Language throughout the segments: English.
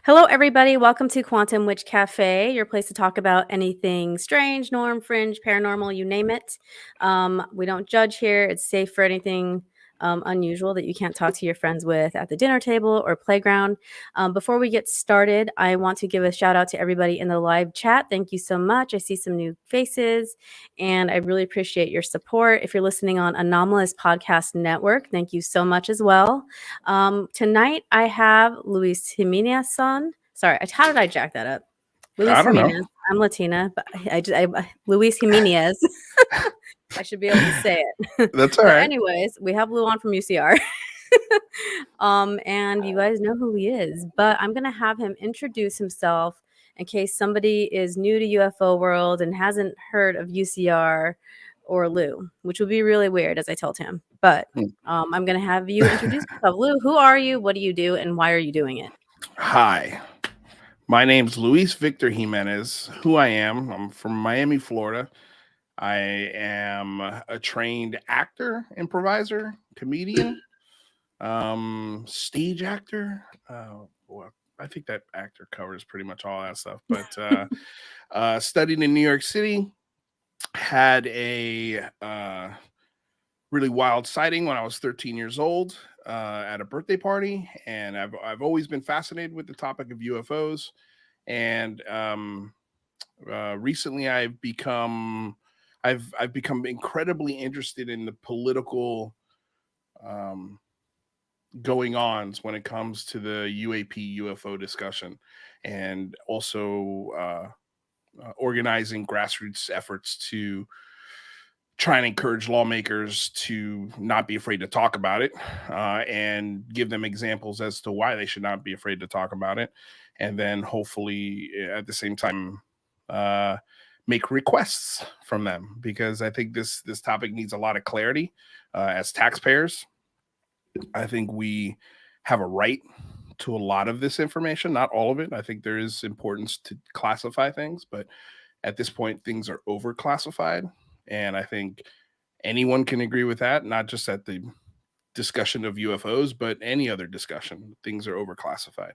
Hello, everybody. Welcome to Quantum Witch Cafe, your place to talk about anything strange, norm, fringe, paranormal, you name it. We don't judge here. It's safe for anything unusual that you can't talk to your friends with at the dinner table or playground. Before we get started, I want to give a shout out to everybody in the live chat. Thank you so much. I see some new faces, and I really appreciate your support. If you're listening on Anomalous Podcast Network, thank you so much as well. Tonight I have Luis Jimenez on. Sorry, how did I jack that up? Luis I don't know. Jimenez. I'm Latina, but Luis Jimenez. I should be able to say it. That's all But right. anyways, we have Lou on from UCR. And you guys know who he is. But I'm gonna have him introduce himself in case somebody is new to UFO world and hasn't heard of UCR or Lou, which would be really weird, as I told him. But I'm gonna have you introduce yourself. Lou, who are you? What do you do? And why are you doing it? Hi, my name's Luis Victor Jimenez. Who I am, I'm from Miami, Florida. I am a trained actor, improviser, comedian, stage actor. Well, I think that actor covers pretty much all that stuff. But studied in New York City, had a really wild sighting when I was 13 years old at a birthday party, and I've always been fascinated with the topic of UFOs. And recently, I've become incredibly interested in the political going ons when it comes to the UAP UFO discussion, and also organizing grassroots efforts to try and encourage lawmakers to not be afraid to talk about it, and give them examples as to why they should not be afraid to talk about it. And then hopefully at the same time, make requests from them, because I think this topic needs a lot of clarity. As taxpayers, I think we have a right to a lot of this information, not all of it. I think there is importance to classify things, but at this point, things are overclassified. And I think anyone can agree with that, not just at the discussion of UFOs, but any other discussion. Things are overclassified.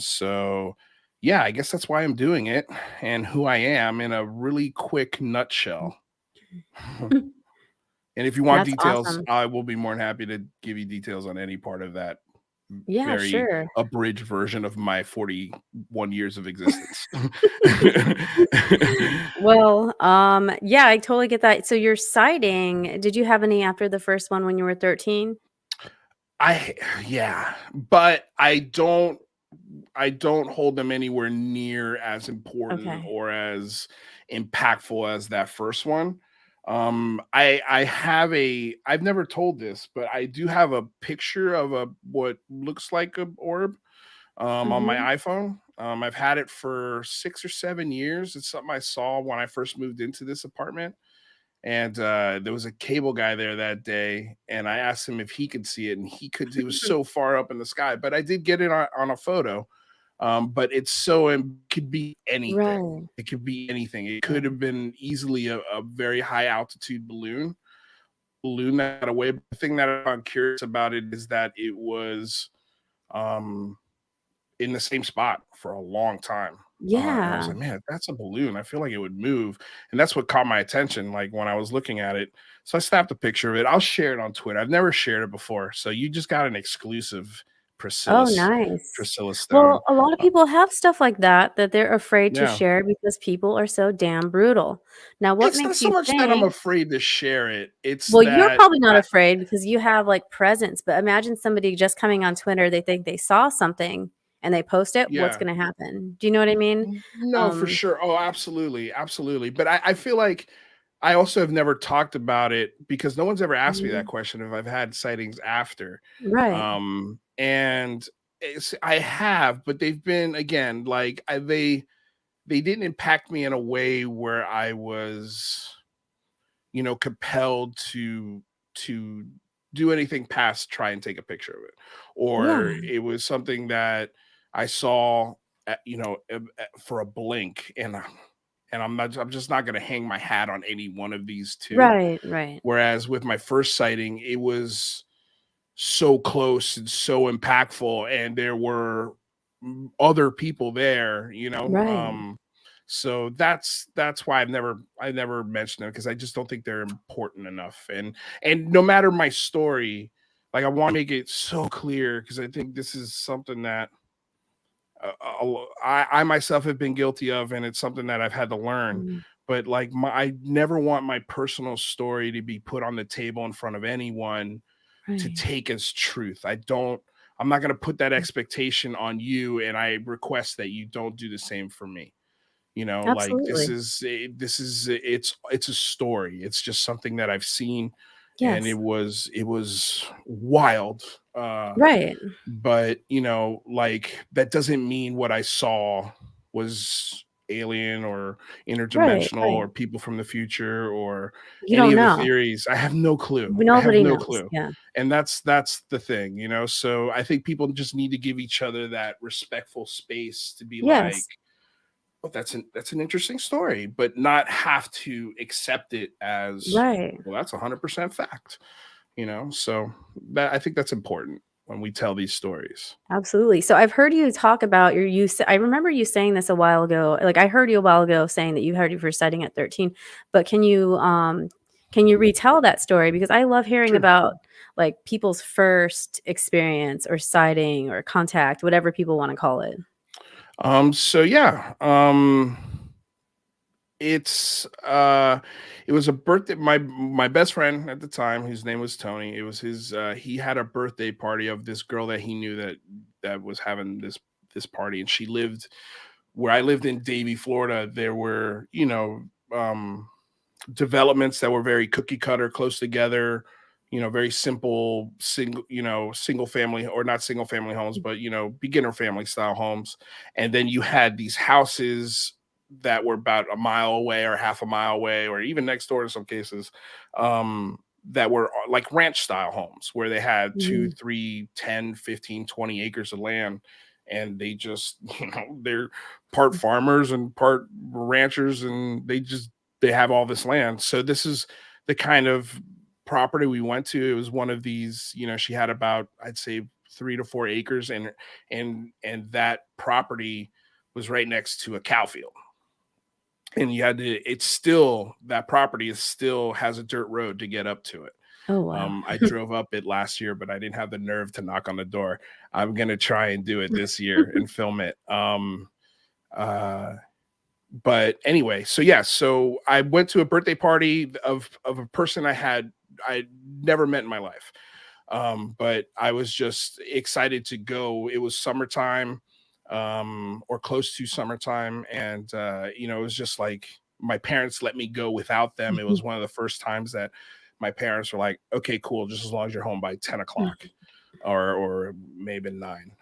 So, yeah, I guess that's why I'm doing it, and who I am in a really quick nutshell. And if you want That's details, awesome. I will be more than happy to give you details on any part of that Yeah, very sure. abridged version of my 41 years of existence. Well, yeah, I totally get that. So your sighting, did you have any after the first one when you were 13? Yeah, but I don't hold them anywhere near as important Okay. or as impactful as that first one. I've never told this, but I do have a picture of a what looks like a orb on my Mhm. iPhone. I've had it for 6 or 7 years. It's something I saw when I first moved into this apartment. And there was a cable guy there that day, and I asked him if he could see it, and he could. It was so far up in the sky, but I did get it on a photo. But it could be anything. Right. It could be anything. It could have been easily a very high altitude balloon that got away. But the thing that I'm curious about it is that it was um, in the same spot for a long time. And I was Yeah. like, man, that's a balloon. I feel like it would move. And that's what caught my attention, like when I was looking at it. So I snapped a picture of it. I'll share it on Twitter. I've never shared it before. So you just got an exclusive Oh, Priscilla, nice. Priscilla Stone. Well, a lot of people have stuff like that they're afraid to Yeah. share because people are so damn brutal. Now, what It's not makes so you much that I'm think afraid to share it. It's well, you're that probably not afraid because you have, like, presence, but imagine somebody just coming on Twitter, they think they saw something and they post it, what's yeah. gonna happen? Do you know what I mean? No, for Um sure. Oh, absolutely. Absolutely. But I feel like I also have never talked about it because no one's ever asked me that Mhm. question if I've had sightings after. Right. And I have, but they've been again like they didn't impact me in a way where I was, compelled to do anything past try and take a picture of it, or Yeah. it was something that I saw, for a blink, and I'm just not going to hang my hat on any one of these two. Right, right. Whereas with my first sighting, it was so close and so impactful, and there were other people there, you know. Right. So that's why I never mentioned them, because I just don't think they're important enough. And no matter my story, like, I want to make it so clear, because I think this is something that I myself have been guilty of, and it's something that I've had to learn. Mm, But like, I never want my personal story to be put on the table in front of anyone to right. take as truth. I'm not going to put that expectation on you, and I request that you don't do the same for me. You know, like, Absolutely. it's a story. It's just something that I've seen, and Yes. it was wild. Right. But you know, like, that doesn't mean what I saw was alien or Right. interdimensional Right. or people from the future or You any don't of the know. theories. I have no clue. I have Nobody no knows. clue. Yeah. And that's the thing, you know. So I think people just need to give each other that respectful space to be like, Yes. well, that's an interesting story, but not have to accept it as, Right. well, that's 100% fact, you know. So that, I think that's important when we tell these stories. Absolutely. So I've heard you talk about your use. I remember you saying this a while ago. Like I heard you a while ago saying that you had your first sighting at 13. But can you retell that story? Because I love hearing Sure. about like people's first experience or sighting or contact, whatever people want to call it. So yeah, it's it was a birthday. My best friend at the time, whose name was Tony, it was his he had a birthday party of this girl that he knew that was having this party, and she lived where I lived in Davie, Florida. There were, you know, developments that were very cookie cutter, close together, you know, very simple, single family, or not single family homes, but, you know, beginner family style homes. And then you had these houses that were about a mile away or half a mile away, or even next door in some cases, that were like ranch style homes where they had 2, Mhm. 3, 10, 15, 20 acres of land. And they just, you know, they're part farmers and part ranchers, and they have all this land. So this is the kind of property we went to. It was one of these, you know, she had about, I'd say, 3 to 4 acres, and that property was right next to a cow field. And you had to, it's still, that property is still has a dirt road to get up to it. Oh wow. I drove up it last year, but I didn't have the nerve to knock on the door. I'm gonna try and do it this year and film it. Uh, but anyway, so yeah, so I went to a birthday party of a person I never met in my life. But I was just excited to go. It was summertime, or close to summertime, and you know, it was just like my parents let me go without them. It was one of the first times that my parents were like, "Okay, cool, just as long as you're home by 10 o'clock." Or maybe 9.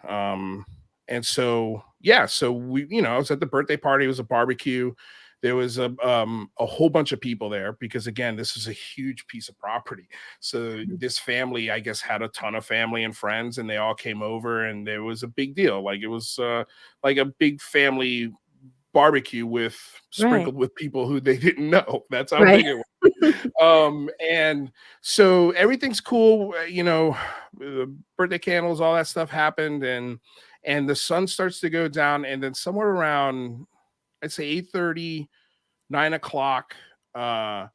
And so yeah, so we, you know, I was at the birthday party. It was a barbecue. There was a whole bunch of people there, because again, this is a huge piece of property. So this family, I guess, had a ton of family and friends, and they all came over, and there was a big deal. Like, it was like a big family barbecue with Right. sprinkled with people who they didn't know. That's how Right. big it was. And so everything's cool, you know, the birthday candles, all that stuff happened, and the sun starts to go down, and then somewhere around, I'd say, 8:30, 9 o'clock, uh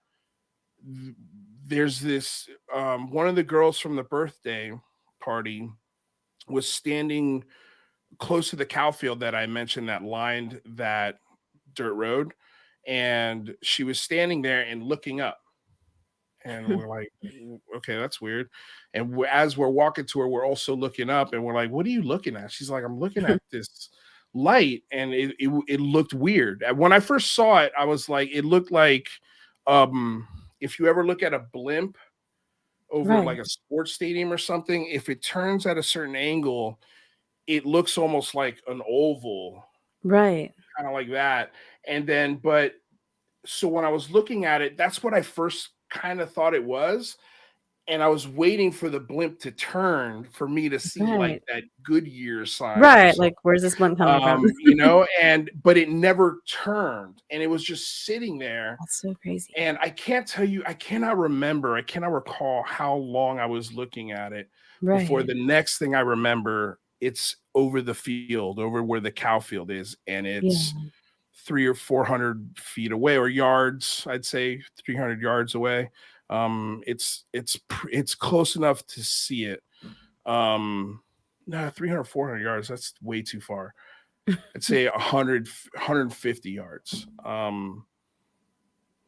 there's this, one of the girls from the birthday party was standing close to the cow field that I mentioned that lined that dirt road, and she was standing there and looking up, and we're like, okay, that's weird." And as we're walking to her, we're also looking up, and we're like, "What are you looking at?" She's like, "I'm looking at this light," and it looked weird. And when I first saw it, I was like, it looked like, um if you ever look at a blimp over Right. like a sports stadium or something, if it turns at a certain angle, it looks almost like an oval, Right. kind of like that. And then, but so when I was looking at it, that's what I first kind of thought it was. And I was waiting for the blimp to turn for me to see like Right. that Goodyear sign or Right. something. Like where's this blimp coming from? You know, and but it never turned, and it was just sitting there. That's so crazy. And I can't tell you, I cannot recall how long I was looking at it before Right. the next thing I remember. it's over the field, over where the cow field is, and Yeah. it's 300 or 400 feet away, or yards, I'd say 300 yards away. It's close enough to see it. No, 300, 400 yards, that's way too far. I'd say 150 yards.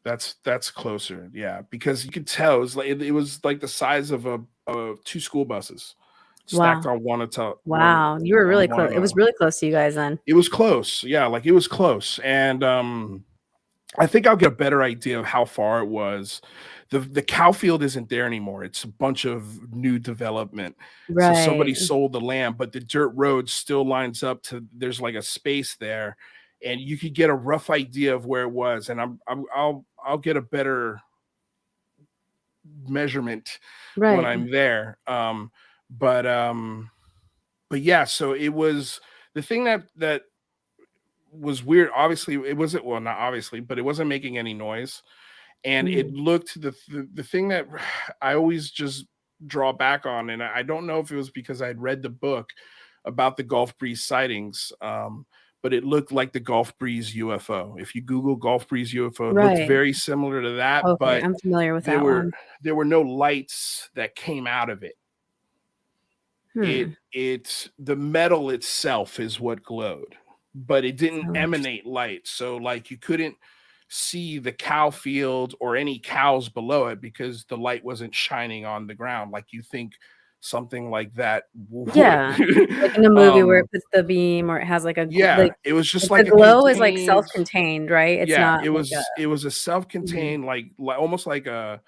That's closer, yeah, because you could tell it was like the size of two school buses stacked Wow. on one atop one Wow. You were on really one close. It was another. really close to you guys then. It was close, yeah, like it was close, and I think I'll get a better idea of how far it was. The cow field isn't there anymore. It's a bunch of new development. So somebody Right. sold the land, but the dirt road still lines up to, there's like a space there, and you could get a rough idea of where it was. And I'll get a better measurement when Right. I'm there. But yeah, so it was the thing that was weird. Obviously, it wasn't, well, not obviously, but it wasn't making any noise. And it Mm. looked, the thing that I always just draw back on, and I don't know if it was because I had read the book about the Gulf Breeze sightings, but it looked like the Gulf Breeze UFO. If you Google Gulf Breeze UFO, it looked Right. very similar to that, Okay, but I'm familiar with there that were one. there were no lights that came out of it. Hmm. The metal itself is what glowed, but it didn't So interesting. emanate light. So like you couldn't see the cow field or any cows below it because the light wasn't shining on the ground like you think something like that would. Yeah. Like in a movie where it puts the beam or it has like a Yeah, it was just like the like a glow is like contained, self-contained, right? It's yeah, not like a it was a mhm. self-contained, like almost like a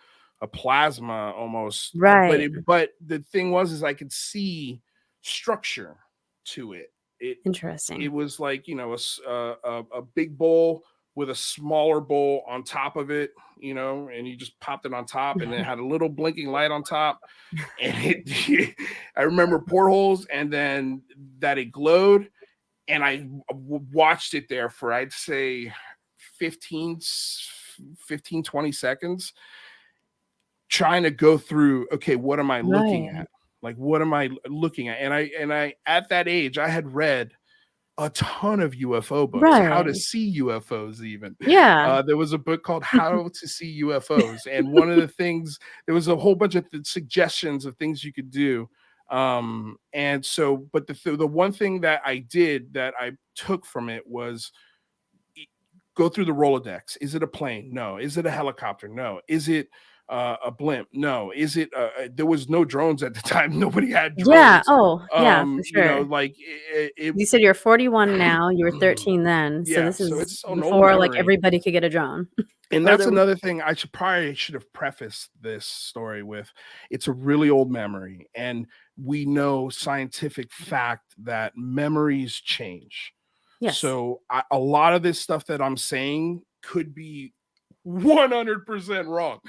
plasma almost, Right. but the thing was is I could see structure to it. It Interesting. was like, a big bowl with a smaller bowl on top of it, and you just popped it on top, and it had a little blinking light on top, and it I remember portholes, and then that it glowed, and I watched it there for, I'd say, 15, 20 seconds, trying to go through, okay, what am I looking Right. at? Like, what am I looking at? And I at that age, I had read a ton of UFO books, how to Right. see UFOs even. Yeah. There was a book called How to See UFOs, and one of the things, there was a whole bunch of suggestions of things you could do. And so, but the one thing that I did that I took from it was go through the Rolodex. Is it a plane? No. Is it a helicopter? No. Is it a blimp? No. Is it? There was no drones at the time. Nobody had Yeah. drones. Oh, yeah, for sure. Like You said you're 41 now, you were 13 then, so yeah. this So is it's an old before, like, memory. everybody could get a drone. And Or that's there another thing I should have prefaced this story with. It's a really old memory, and we know scientific fact that memories change. Yes. So a lot of this stuff that I'm saying could be 100% wrong.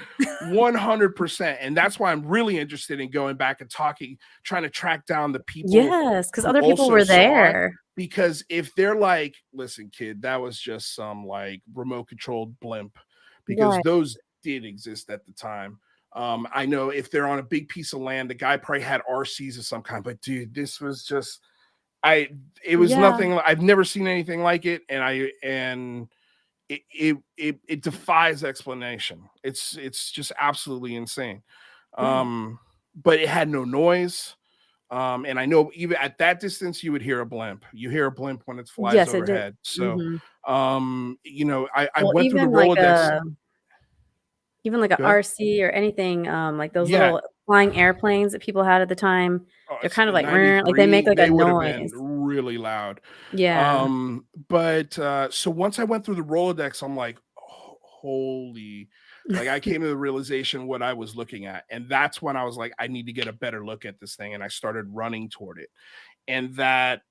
100%. And that's why I'm really interested in going back and trying to track down the people Yes, 'cause who other people also were saw it. there. Because if they're like, listen, kid, that was just some like remote controlled blimp, because Right. those did exist at the time. I know if they're on a big piece of land, the guy probably had RCs of some kind, but dude, this was just, it was Yeah. nothing. I've never seen anything like it. And it defies explanation. It's just absolutely insane. Right. But it had no noise. And I know even at that distance, you would hear a blimp. You hear a blimp when it flies Yes, it did. overhead. So, Mhm. I Well, went through the Rolodex. even like a Good. RC or anything, like those Yeah. little flying airplanes that people had at the time, Oh, they're it's kind of like like they make 93. like a They would have been noise. really loud. Yeah. But so once I went through the Rolodex, I'm like, holy, like I came to the realization what I was looking at. And that's when I was like, I need to get a better look at this thing. And I started running toward it. And that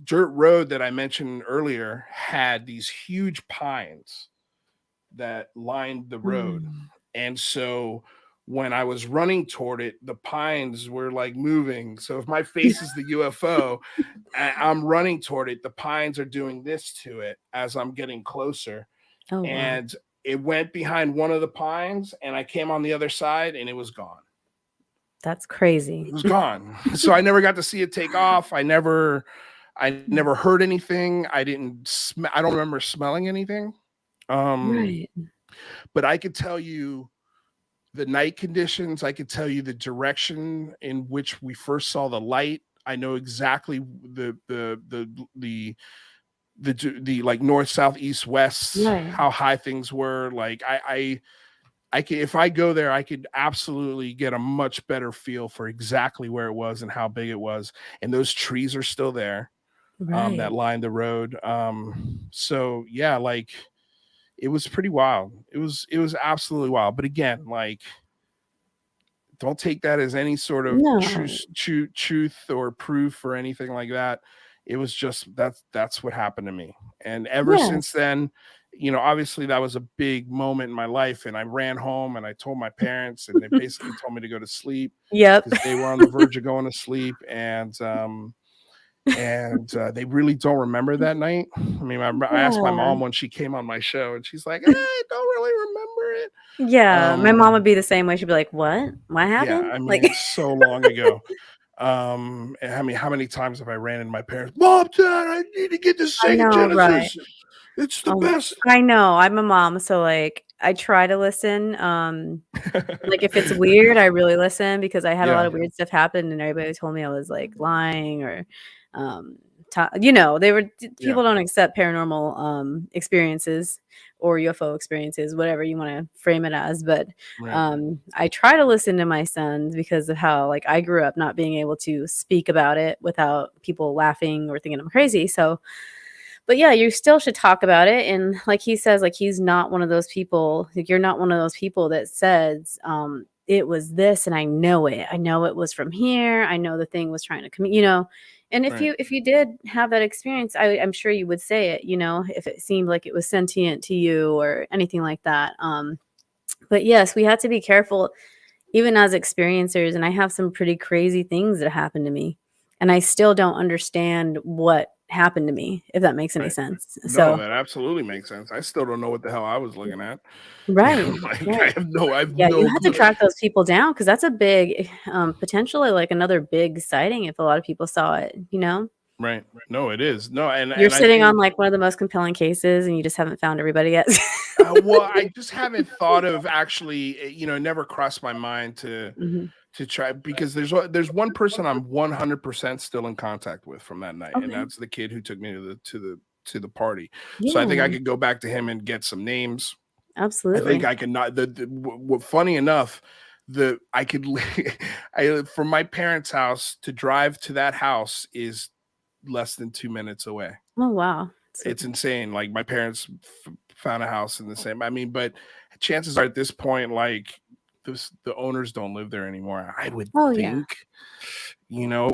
dirt road that I mentioned earlier had these huge pines that lined the road. Mm. And so when I was running toward it, the pines were like moving. So if my face is the UFO, I'm running toward it, the pines are doing this to it as I'm getting closer. Oh, wow. And it went behind one of the pines, and I came on the other side, and it was gone. That's crazy. It was gone. So I never got to see it take off. I never heard anything. I don't remember smelling anything. Right. But I could tell you the night conditions. I could tell you the direction in which we first saw the light. I know exactly the like north, south, east, west, Right. how high things were. Like I could, if I go there, I could absolutely get a much better feel for exactly where it was and how big it was. And those trees are still there, Right. that lined the road. So yeah, like it was pretty wild. It was absolutely wild. But again, like don't take that as any sort of No. truth or proof or anything like that. It was just that's what happened to me. And ever since Yes. then, you know, obviously that was a big moment in my life. And I ran home and I told my parents, and they basically told me to go to sleep Yep. because they were on the verge of going to sleep. And they really don't remember that night. I mean, I asked my Yeah. mom when she came on my show, and she's like, I don't really remember it. Yeah, my mom would be the same way. She'd be like, "What? What Yeah, happened?" I mean, Like, it's so long ago. And I mean, how many times have I ran into my parents? Mom, Dad, I need to get this I Sega know, right. Genesis. It's the best. I know, I'm a mom, so, like, I try to listen, like, if it's weird, I really listen because I had a lot Yeah, of weird stuff happen and everybody told me I was, like, lying or, you know, they were yeah, people don't accept paranormal, experiences or UFO experiences, whatever you wanna frame it as, but, right, I try to listen to my sons because of how, like, I grew up not being able to speak about it without people laughing or thinking I'm crazy, so but yeah, you still should talk about it, and like he says, like, he's not one of those people like, you're not one of those people that says, "It was this, and I know it. I know it was from here. I know the thing was trying to come," you know? And right, if you did have that experience, I'm sure you would say it, you know, if it seemed like it was sentient to you or anything like that, but yes, we have to be careful even as experiencers, and I have some pretty crazy things that happened to me, and I still don't understand what happened to me, if that makes any right. sense. No, So that absolutely makes sense. I still don't know what the hell I was looking at. You right, know, like right. I have Yeah, you no had to clue. track those people down because that's a big, potentially, like, another big sighting if a lot of people saw it, you know? Right. No, it is. No, You're and I sitting on, think like, one of the most compelling cases, and you just haven't found everybody yet. well, I just haven't thought of actually, you know, it never crossed my mind Mhm. to try because there's one person I'm 100% still in contact with from that night, and Okay. that's the kid who took me to the party. So I think I Yeah, could go back to him and get some names. I think absolutely. I can not funny enough, the I could I from my parents' house to drive to that house is less than 2 minutes away. Oh, wow. So It's insane. Like my parents found a house in the same. I mean, but chances are at this point, like the owners don't live there anymore. I would oh, yeah. think, you know,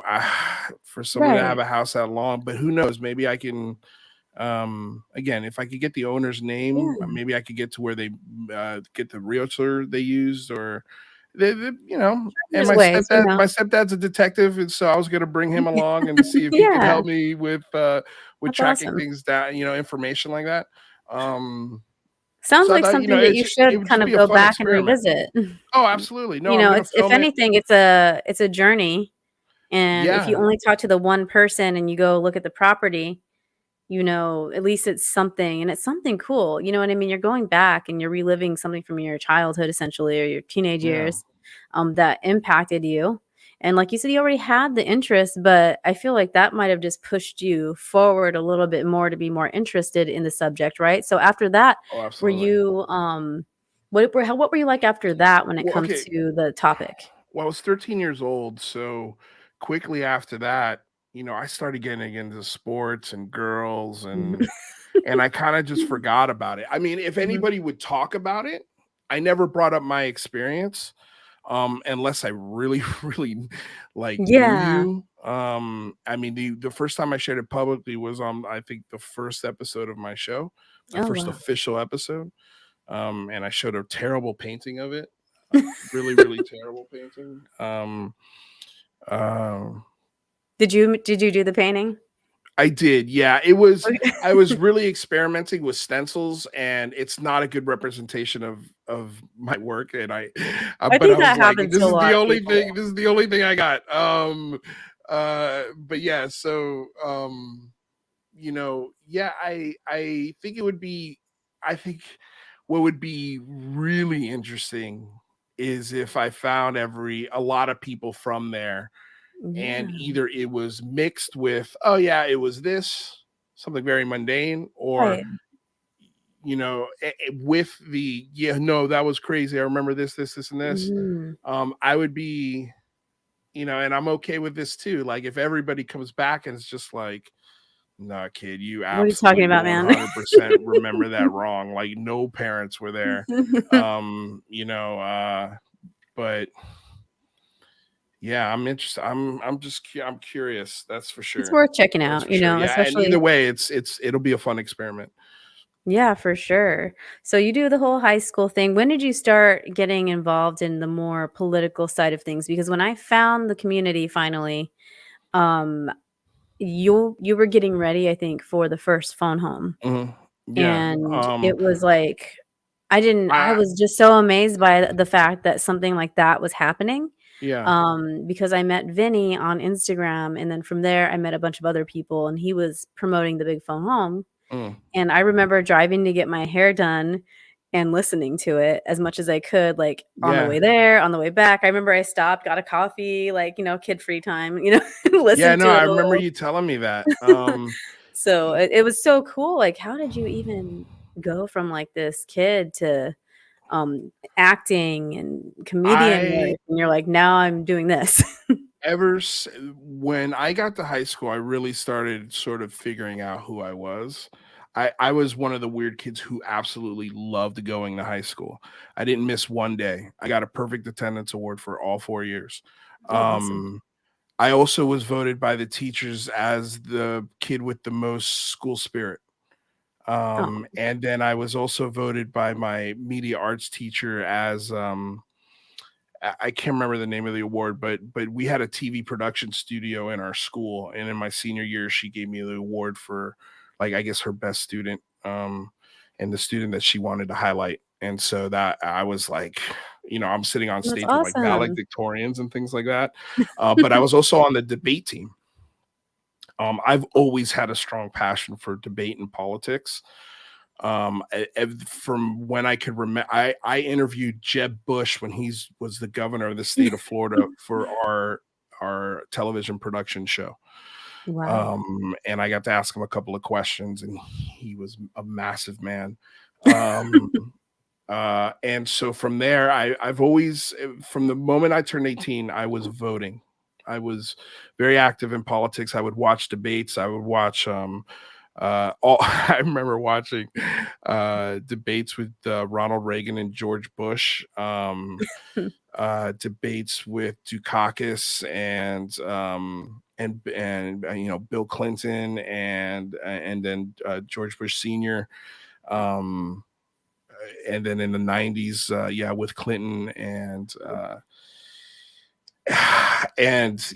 for someone to have Right. a house that long, but who knows? Maybe I can. Again, if I could get the owner's name, Yeah. maybe I could get to where they get the realtor they used, or you know. And There's ways, you know? my stepdad's a detective, and so I was going to bring him along and see if he could Yeah, help me with that's tracking awesome. things down, you know, information like that. Sounds So I like thought, you know, something that you it should would kind just of be a go fun back and experiment. revisit. Oh, absolutely. No, You I'm know, going to it's if film it. anything, it's a journey, and if you Yeah. only talk to the one person and you go look at the property, you know, at least it's something, and it's something cool, you know what I mean? You're going back and you're reliving something from your childhood essentially or your teenage Yeah. years, that impacted you, and like you said, you already had the interest, but I feel like that might have just pushed you forward a little bit more to be more interested in the subject, right? So after that, Oh, were absolutely. you, what were you like after that when it Well, comes okay. to the topic? Well, I was 13 years old, so quickly after that, you know, I started getting into sports and girls, and I kind of just forgot about it. I mean, if Mhm. anybody would talk about it, I never brought up my experience unless I really really like knew Yeah. you. I mean, the first time I shared it publicly was on I think the first episode of my show, my Oh, first wow. official episode. And I showed a terrible painting of it. Really, really terrible painting. Um, Did you do the painting? I did, yeah. It was Okay. I was really experimenting with stencils, and it's not a good representation of of my work, and I but I think was that like, happens to a lot of people. this is the only thing I got. But yeah, so yeah, I think it would be, I think what would be really interesting is if I found a lot of people from there, and Yeah, either it was mixed with, oh yeah, it was this, something very mundane, or right. with the, yeah, no, that was crazy, I remember this and this. Mhm. I would be, and I'm okay with this too, like if everybody comes back and it's just like, nah, kid, you What are you talking absolutely about, man? 100% remember that wrong. Like no parents were there. But yeah, I'm interested. I'm curious. That's for It's sure. worth checking That's out, for sure. Yeah, and especially. either way, it'll be a fun experiment. Yeah, for sure. So you do the whole high school thing. When did you start getting involved in the more political side of things? Because when I found the community finally, um, you were getting ready, I think, for the first phone home. Mhm. Yeah. And it was like I I was just so amazed by the fact that something like that was happening, yeah. because I met Vinny on Instagram, and then from there, I met a bunch of other people, and he was promoting the big phone home, Mm, and I remember driving to get my hair done and listening to it as much as I could, like, on the yeah. way there, on the way back. I remember I stopped, got a coffee, like, kid free time, Yeah, listened no, to it I a remember little. you telling me that. So Y- it was so cool. Like, how did you even go from like this kid to acting and comedian I work? And you're like, now I'm doing this. when I got to high school, I really started sort of figuring out who I was. I was one of the weird kids who absolutely loved going to high school. I didn't miss one day. I got a perfect attendance award for all 4 years. Oh, awesome. Um, I also was voted by the teachers as the kid with the most school spirit. Oh, And then I was also voted by my media arts teacher as I can't remember the name of the award, but we had a TV production studio in our school, and in my senior year, she gave me the award for, like, I guess her best student, and the student that she wanted to highlight. And so that I was like, I'm sitting on that's stage with like awesome. valedictorians and things like that. But I was also on the debate team. I've always had a strong passion for debate and politics. From when I could remember, I interviewed Jeb Bush when was the governor of the state of Florida for our television production show. Wow. And I got to ask him a couple of questions, and he was a massive man. Um, and so from there, I've always, from the moment I turned 18, I was voting. I was very active in politics. I would watch debates. I would watch all I remember watching debates with Ronald Reagan and George Bush, debates with Dukakis and Bill Clinton and then George Bush Sr. Um, and then in the 90s, yeah, with Clinton and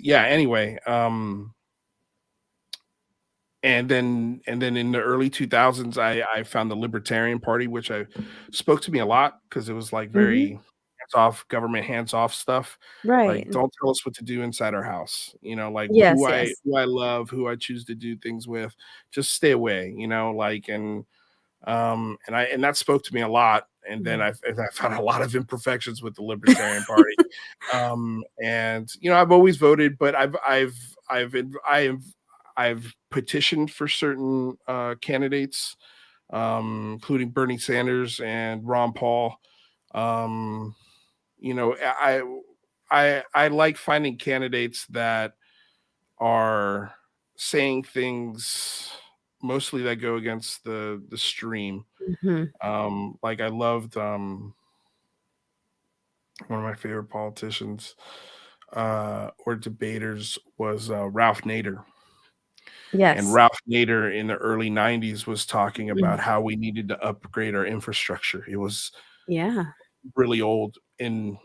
yeah, anyway, and then in the early 2000s, I found the Libertarian Party, which I spoke to me a lot because it was like very Mhm. hands off, government hands off stuff. Right. Like, don't tell us what to do inside our house. Like Yes, yes. who I love, who I choose to do things with, just stay away. Like, and that spoke to me a lot. And then Yeah. I found a lot of imperfections with the Libertarian Party. And I've always voted, but I've petitioned for certain candidates, including Bernie Sanders and Ron Paul. Um, you know, I like finding candidates that are saying things mostly that go against the stream. Mhm. Like I loved one of my favorite politicians or debaters was Ralph Nader. And Yes. Ralph Nader in the early 90s was talking about Mm. how we needed to upgrade our infrastructure. It was Yeah. really old in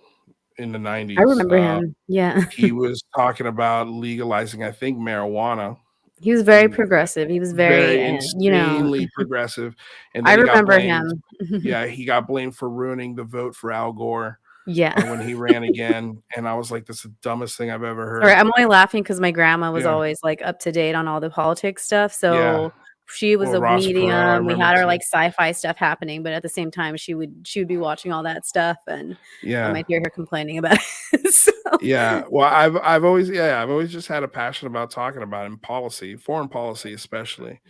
the I 90s. remember him. Yeah. He was talking about legalizing, I think, marijuana. He was very progressive. He was very, very insanely progressive. And I then he got remember blamed. him. Yeah, he got blamed for ruining the vote for Al Gore Yeah. when he ran again. And I was like, that's the dumbest thing I've ever Sorry, heard. I'm only laughing because my grandma was Yeah. always, like, up to date on all the politics stuff, Yeah. so she was Well, a Ross Perot, I medium, we remember had our, too. like, sci-fi stuff happening, but at the same time, she would be watching all that stuff, and, Yeah. I'd hear her complaining about it, so Yeah. Well, I've always I've always just had a passion about talking about it in policy, foreign policy especially.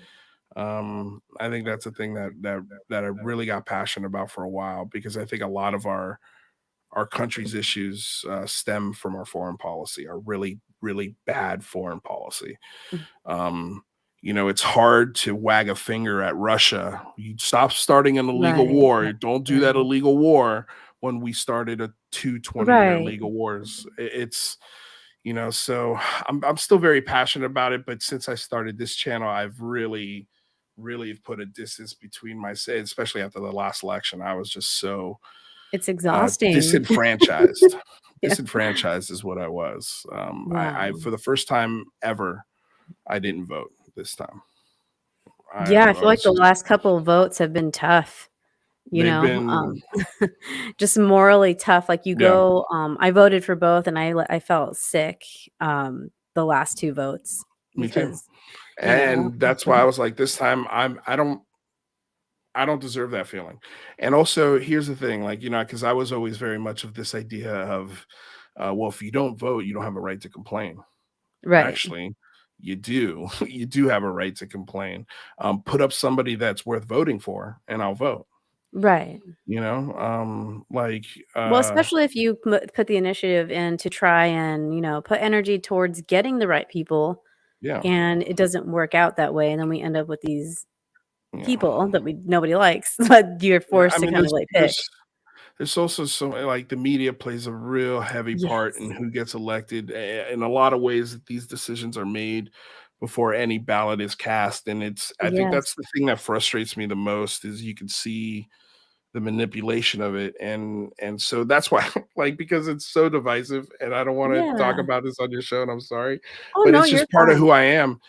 I think that's a thing that I really got passionate about for a while because I think a lot of our country's issues stem from our foreign policy, our really bad foreign policy. Mm. Um, it's hard to wag a finger at Russia. You stop starting an illegal Right, war. Don't do that right. illegal war when we started a 20-year Right. legal wars. It's so I'm still very passionate about it, but since I started this channel, I've really put a distance between myself, especially after the last election. I was just so It's exhausting. disenfranchised. Yeah. Disenfranchised is what I was. I Wow. for the first time ever, I didn't vote this time. Yeah, I I feel like was the just last couple of votes have been tough, they've been just morally tough, like, you yeah, go, I voted for both, and I felt sick, the last 2 votes me too. because, And that's why I was like, this time I don't deserve that feeling. And also, here's the thing, like, because I was always very much of this idea of, well, if you don't vote, you don't have a right to complain. Right, Actually, you do. You do have a right to complain. Put up somebody that's worth voting for, and I'll vote. right. Like, Well, especially if you put the initiative in to try and, put energy towards getting the right people, yeah, and it doesn't work out that way, and then we end up with these yeah. people that nobody likes, but you're Yeah, I forced to mean, kinda, like, pick. there's also so like the media plays a real heavy part in Yes. who gets elected in a lot of ways that these decisions are made before any ballot is cast. And I think Yes. that's the thing that frustrates me the most is you can see the manipulation of it. And so that's why like because it's so divisive and I don't want to talk Yeah. about this on your show and I'm sorry, Oh, but no, it's you're just part of fine. who I am.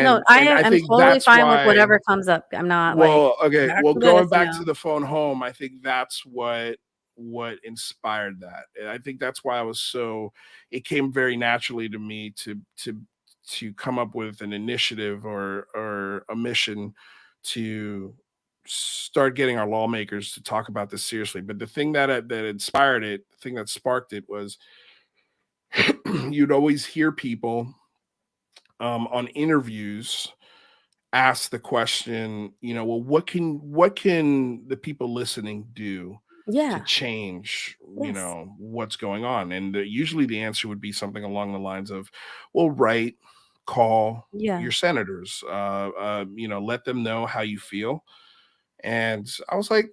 No, And I am think totally that's fine with why whatever comes up. I'm not like, well, okay. "Back Well, to going this," back to the phone home, I think that's what inspired that. And I think that's why I was so it came very naturally to me to come up with an initiative or a mission to start getting our lawmakers to talk about this seriously. But the thing that inspired it, the thing that sparked it was you'd always hear people on interviews ask the question, well, what can the people listening do to Yeah, change, yes. what's going on? And usually the answer would be something along the lines of, well, write, call Yeah, your senators, let them know how you feel. And I was like,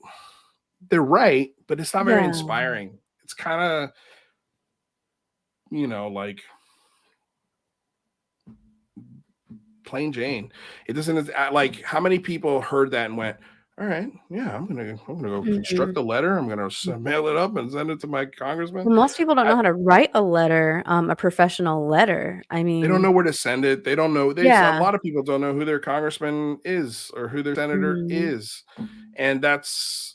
they're right, but it's not very yeah, inspiring. It's kind of, like plain Jane. It doesn't like how many people heard that and went, "All right, yeah, I'm gonna go construct mhm. a letter. I'm gonna mail it up and send it to my congressman." Well, most people don't I, know how to write a letter, a professional letter. I they don't mean, know where to send it. They don't know. A yeah, lot of people don't know who their congressman is or who their senator mhm, is, and that's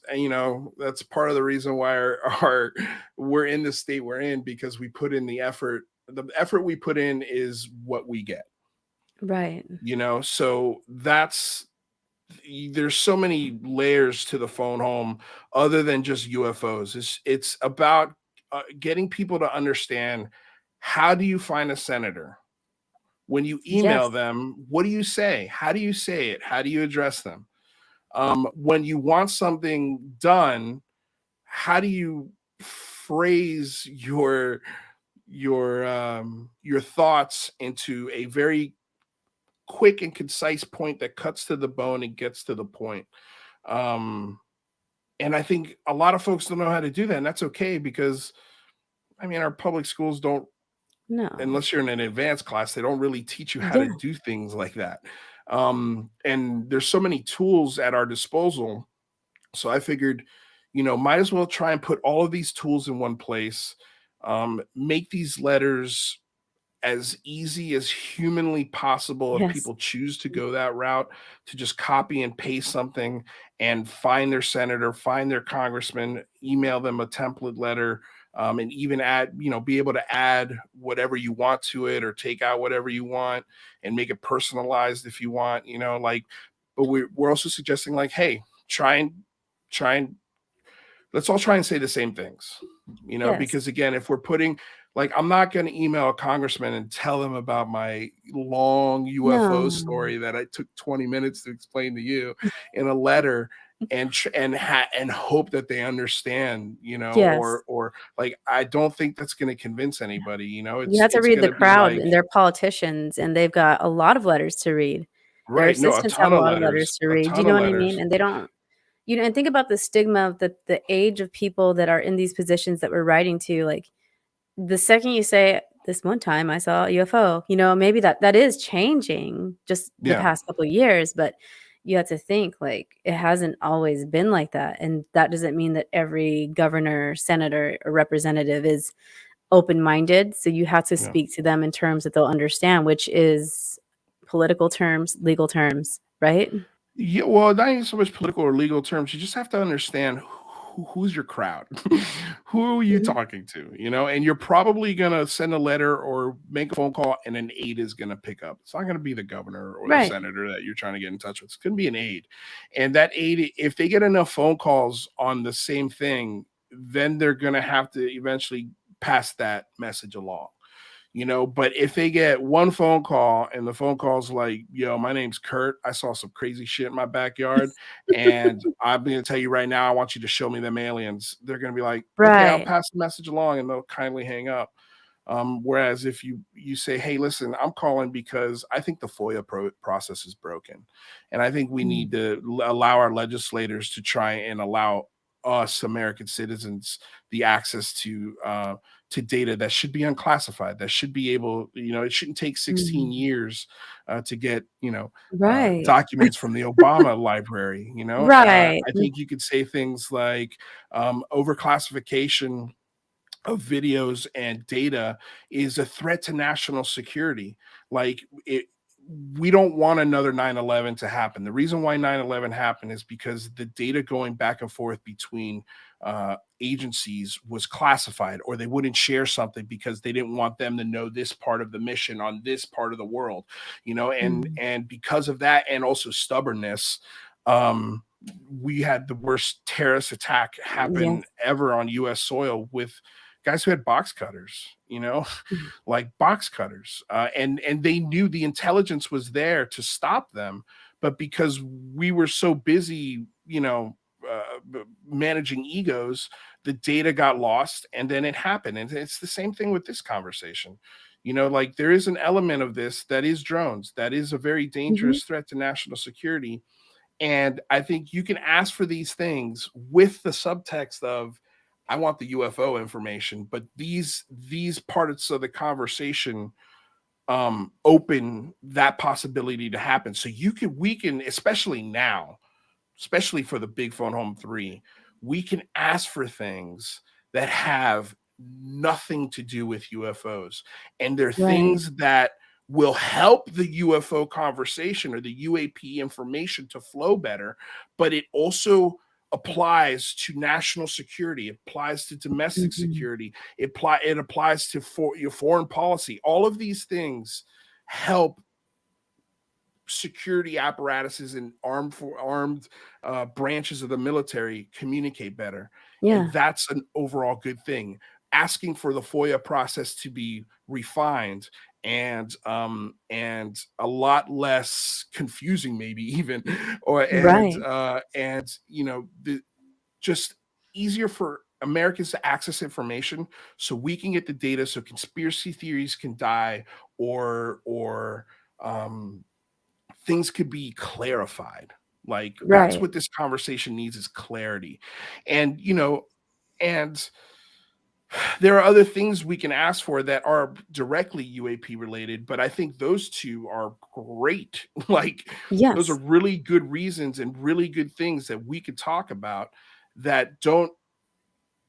part of the reason why our we're in the state we're in because we put in the effort. The effort we put in is what we get. right. So there's so many layers to the phone home other than just UFOs. It's about getting people to understand how do you find a senator? When you email Yes, them, what do you say? How do you say it? How do you address them? When you want something done, how do you phrase your thoughts into a very quick and concise point that cuts to the bone and gets to the point? Um, and I think a lot of folks don't know how to do that, and that's okay because I mean, our public schools don't, no. unless you're in an advanced class, they don't really teach you how to Yeah, do things like that. And there's so many tools at our disposal. So I figured, might as well try and put all of these tools in one place, make these letters as easy as humanly possible, if Yes. people choose to go that route, to just copy and paste something and find their senator, find their congressman, email them a template letter, and even add, be able to add whatever you want to it or take out whatever you want and make it personalized if you want, like, but we're also suggesting like, hey, try and let's all try and say the same things, Yes. because again, if we're putting, like, I'm not going to email a congressman and tell them about my long UFO No. story that I took 20 minutes to explain to you in a letter and hope that they understand, Yes. or like, I don't think that's going to convince anybody, You it's have to it's read going the to be crowd, like, and they're politicians, and they've got a lot of letters to read. Their right, no, assistants have a lot of letters to a read. Do you ton know of what I mean? letters. And they don't, and think about the stigma of the age of people that are in these positions that we're writing to, like, the second you say, "This one time I saw a UFO," maybe that is changing just the Yeah. past couple years, but you have to think, like, it hasn't always been like that, and that doesn't mean that every governor, senator, or representative is open-minded, so you have to Yeah. speak to them in terms that they'll understand, which is political terms, legal terms, right? Yeah, well, not even so much political or legal terms. You just have to understand who's your crowd, who are you Mhm. talking to, and you're probably gonna send a letter or make a phone call, and an aide is gonna pick up. It's not gonna be the governor or the Right. senator that you're trying to get in touch with. It's gonna be an aide, and that aide, if they get enough phone calls on the same thing, then they're gonna have to eventually pass that message along. But if they get one phone call and the phone call's like, yo, my name's Kurt, I saw some crazy shit in my backyard, and I'm going to tell you right now, I want you to show me them aliens, they're going to be like, okay, I'll Right. pass the message along, and they'll kindly hang up. Whereas if you say, hey, listen, I'm calling because I think the FOIA process is broken, and I think we Mm. need to allow our legislators to try and allow us American citizens the access to data that should be unclassified, that should be able, it shouldn't take 16 Mm. years to get, Right. documents from the Obama library. Right. I think you could say things like overclassification of videos and data is a threat to national security. Like, we don't want another 9/11 to happen. The reason why 9/11 happened is because the data going back and forth between agencies was classified, or they wouldn't share something because they didn't want them to know this part of the mission on this part of the world, and Mm. because of that, and also stubbornness, um we had the worst terrorist attack happen Yes. ever on US soil, with guys who had box cutters, Mm. like box cutters, and they knew the intelligence was there to stop them, but because we were so busy, managing egos, the data got lost, and then it happened. And it's the same thing with this conversation. Like, there is an element of this that is drones, that is a very Mhm. dangerous threat to national security, and I think you can ask for these things with the subtext of, I want the UFO information, but these parts of the conversation open that possibility to happen. So we can, especially now, especially for the Big Phone Home 3, we can ask for things that have nothing to do with UFOs. And they're Right. things that will help the UFO conversation or the UAP information to flow better, but it also applies to national security, it applies to domestic Mhm. security, it applies to your foreign policy. All of these things help security apparatuses and armed branches of the military communicate better, and Yeah. that's an overall good thing. Asking for the FOIA process to be refined and a lot less confusing, maybe even, or Right. and just easier for Americans to access information, so we can get the data, so conspiracy theories can die, or um things could be clarified. Like, that's Right. what this conversation needs, is clarity. And and there are other things we can ask for that are directly UAP related, but I think those two are great. Like, those are Yes. really good reasons and really good things that we could talk about, that don't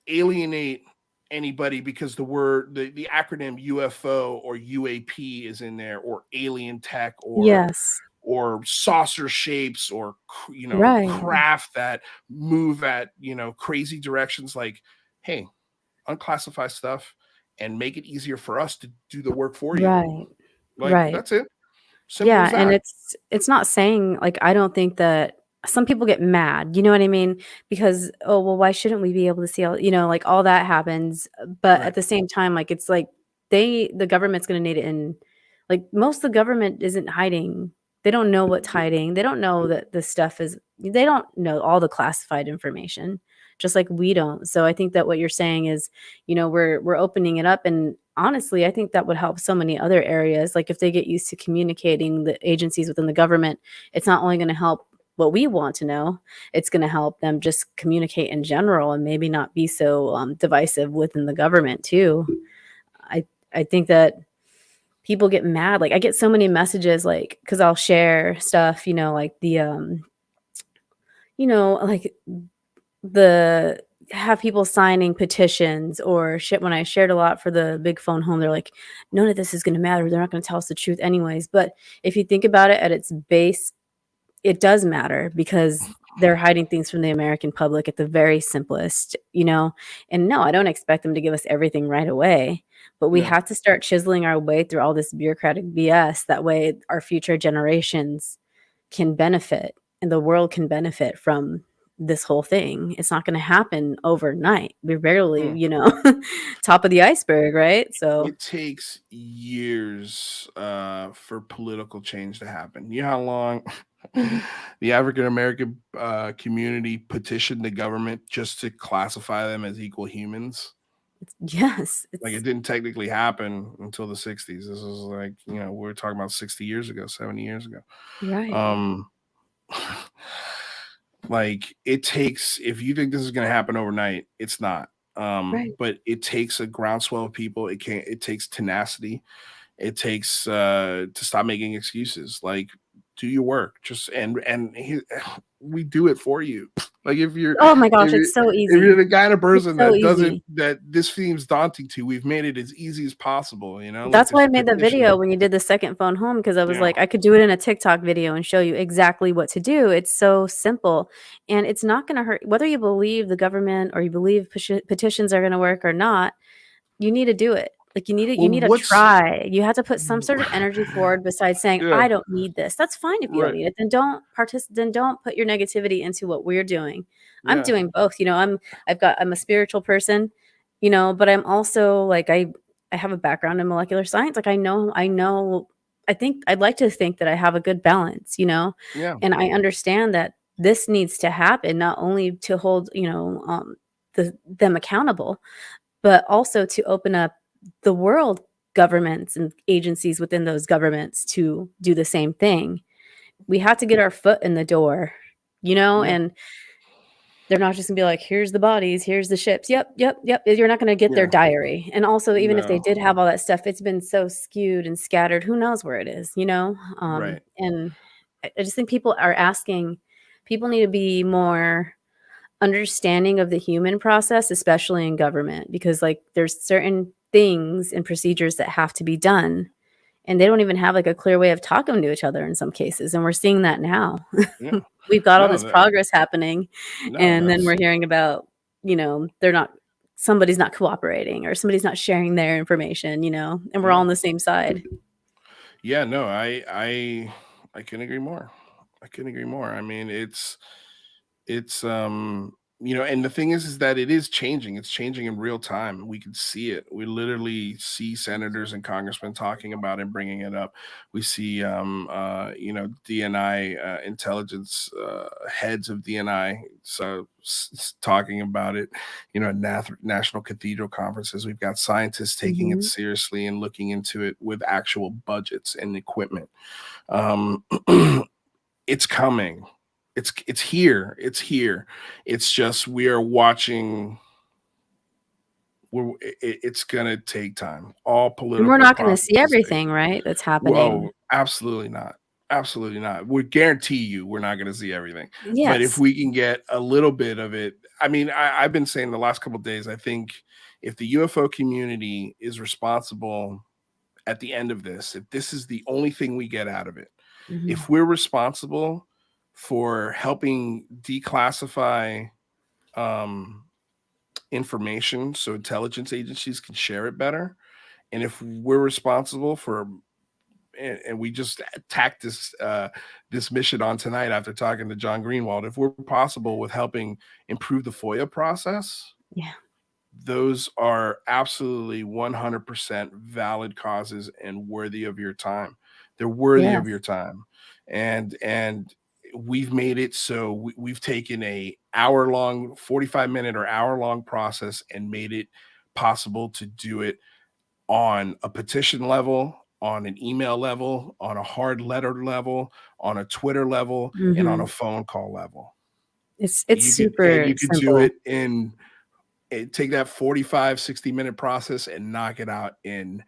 alienate anybody because the acronym UFO or UAP is in there, or alien tech, Yes. or saucer shapes, or Right. craft that move at crazy directions. Like, hey, unclassify stuff and make it easier for us to do the work for you. Right. Like, Right. that's it. Simple Yeah, as and that. it's not saying like I don't think that some people get mad, you know what I mean? Because, "Oh, well, why shouldn't we be able to see all," like all that happens, but at Right. the same time, like it's like the government's gonna need it in like most of the government isn't hiding. They don't know what's hiding. They don't know that this stuff is they don't know all the classified information, just like we don't. So I think that what you're saying is, we're opening it up, and honestly, I think that would help so many other areas. Like if they get used to communicating, the agencies within the government, it's not only going to help what we want to know, it's going to help them just communicate in general and maybe not be so divisive within the government too. I think that people get mad. Like I get so many messages, like because I'll share stuff, like like the have people signing petitions or shit. When I shared a lot for the big phone home, they're like, "None of this is gonna matter. They're not gonna tell us the truth anyways." But if you think about it at its base, it does matter because they're hiding things from the American public at the very simplest. And no, I don't expect them to give us everything right away, but we No. have to start chiseling our way through all this bureaucratic BS. That way our future generations can benefit and the world can benefit from this whole thing. It's not gonna happen overnight. We're barely, Mm. top of the iceberg, right? So It takes years for political change to happen. You know how long the African American community petitioned the government just to classify them as equal humans? yes, Like, it it's didn't technically happen until the 60s. This was like, we're talking about 60 years ago, 70 years ago. right, Um, like, it takes, if you think this is going to happen overnight, it's not. right. But it takes a groundswell of people. It takes tenacity. It takes to stop making excuses. Like, do your work. Just we do it for you. Like, Oh my gosh, if it's you so if you're easy. the kind of It's person so that easy. this seems daunting to, we've made it as easy as possible. Like That's why this I made the petition. video when you did the second phone home, because I was Yeah. like, I could do it in a TikTok video and show you exactly what to do. It's so simple, and it's not gonna hurt whether you believe the government or you believe petitions are gonna work or not. You need to do it. Like, you Well, need to what's try. You have to put some sort of energy forward besides saying, yeah. "I don't need this." That's fine if you don't Right. need it, then don't put your negativity into what we're doing. I'm Yeah. doing both, I'm a spiritual person, but I'm also, like, I have a background in molecular science, like, I think I'd like to think that I have a good balance, Yeah. and I understand that this needs to happen not only to hold, them accountable, but also to open up the world governments and agencies within those governments to do the same thing. We have to get our foot in the door, Yeah. and they're not just gonna be like, "Here's the bodies, here's the ships. Yep, yep, yep." You're not gonna get their Yeah. diary. And also, even if they No. did have all that stuff, it's been so skewed and scattered, who knows where it is? Right. And I just think people need to be more understanding of the human process, especially in government, because like there's certain things and procedures that have to be done, and they don't even have like a clear way of talking to each other in some cases, and we're seeing that now. Yeah. We've got all No. this progress happening, No. and then That's we're hearing about, they're not somebody's not cooperating or somebody's not sharing their information, and we're all yeah. on the same side. Yeah. No. I couldn't agree more. I couldn't agree more. I mean, it's and the thing is that it is changing. It's changing in real time. We can see it. We literally see senators and congressmen talking about it and bringing it up. We see DNI intelligence heads of DNI talking about it, at national cathedral conferences. We've got scientists taking it Mhm. seriously and looking into it with actual budgets and equipment. um it's coming. It's here. It's here. It's just we are watching. It's gonna take time. All And we're political not gonna see processes take. everything, right, that's happening. Whoa, absolutely not. Absolutely not. We guarantee you we're not gonna see everything. But if Yes. we can get a little bit of it, I mean, I've been saying the last couple of days, I think if the UFO community is responsible at the end of this, if this is the only thing we get out of it, Mhm. if we're responsible for helping declassify information so intelligence agencies can share it better, and if we're responsible for and we just tacked this mission on tonight after talking to John Greenwald, if we're possible with helping improve the FOIA process, Yeah. those are absolutely 100% valid causes and worthy of your time. They're worthy of Yes. your time. And we've made it so we've taken a hour long, 45-minute or hour long process and made it possible to do it on a petition level, on an email level, on a hard letter level, on a Twitter level, and on a Mhm. phone call level. It's super You could do simple. it in take that 45, 60-minute process and knock it out in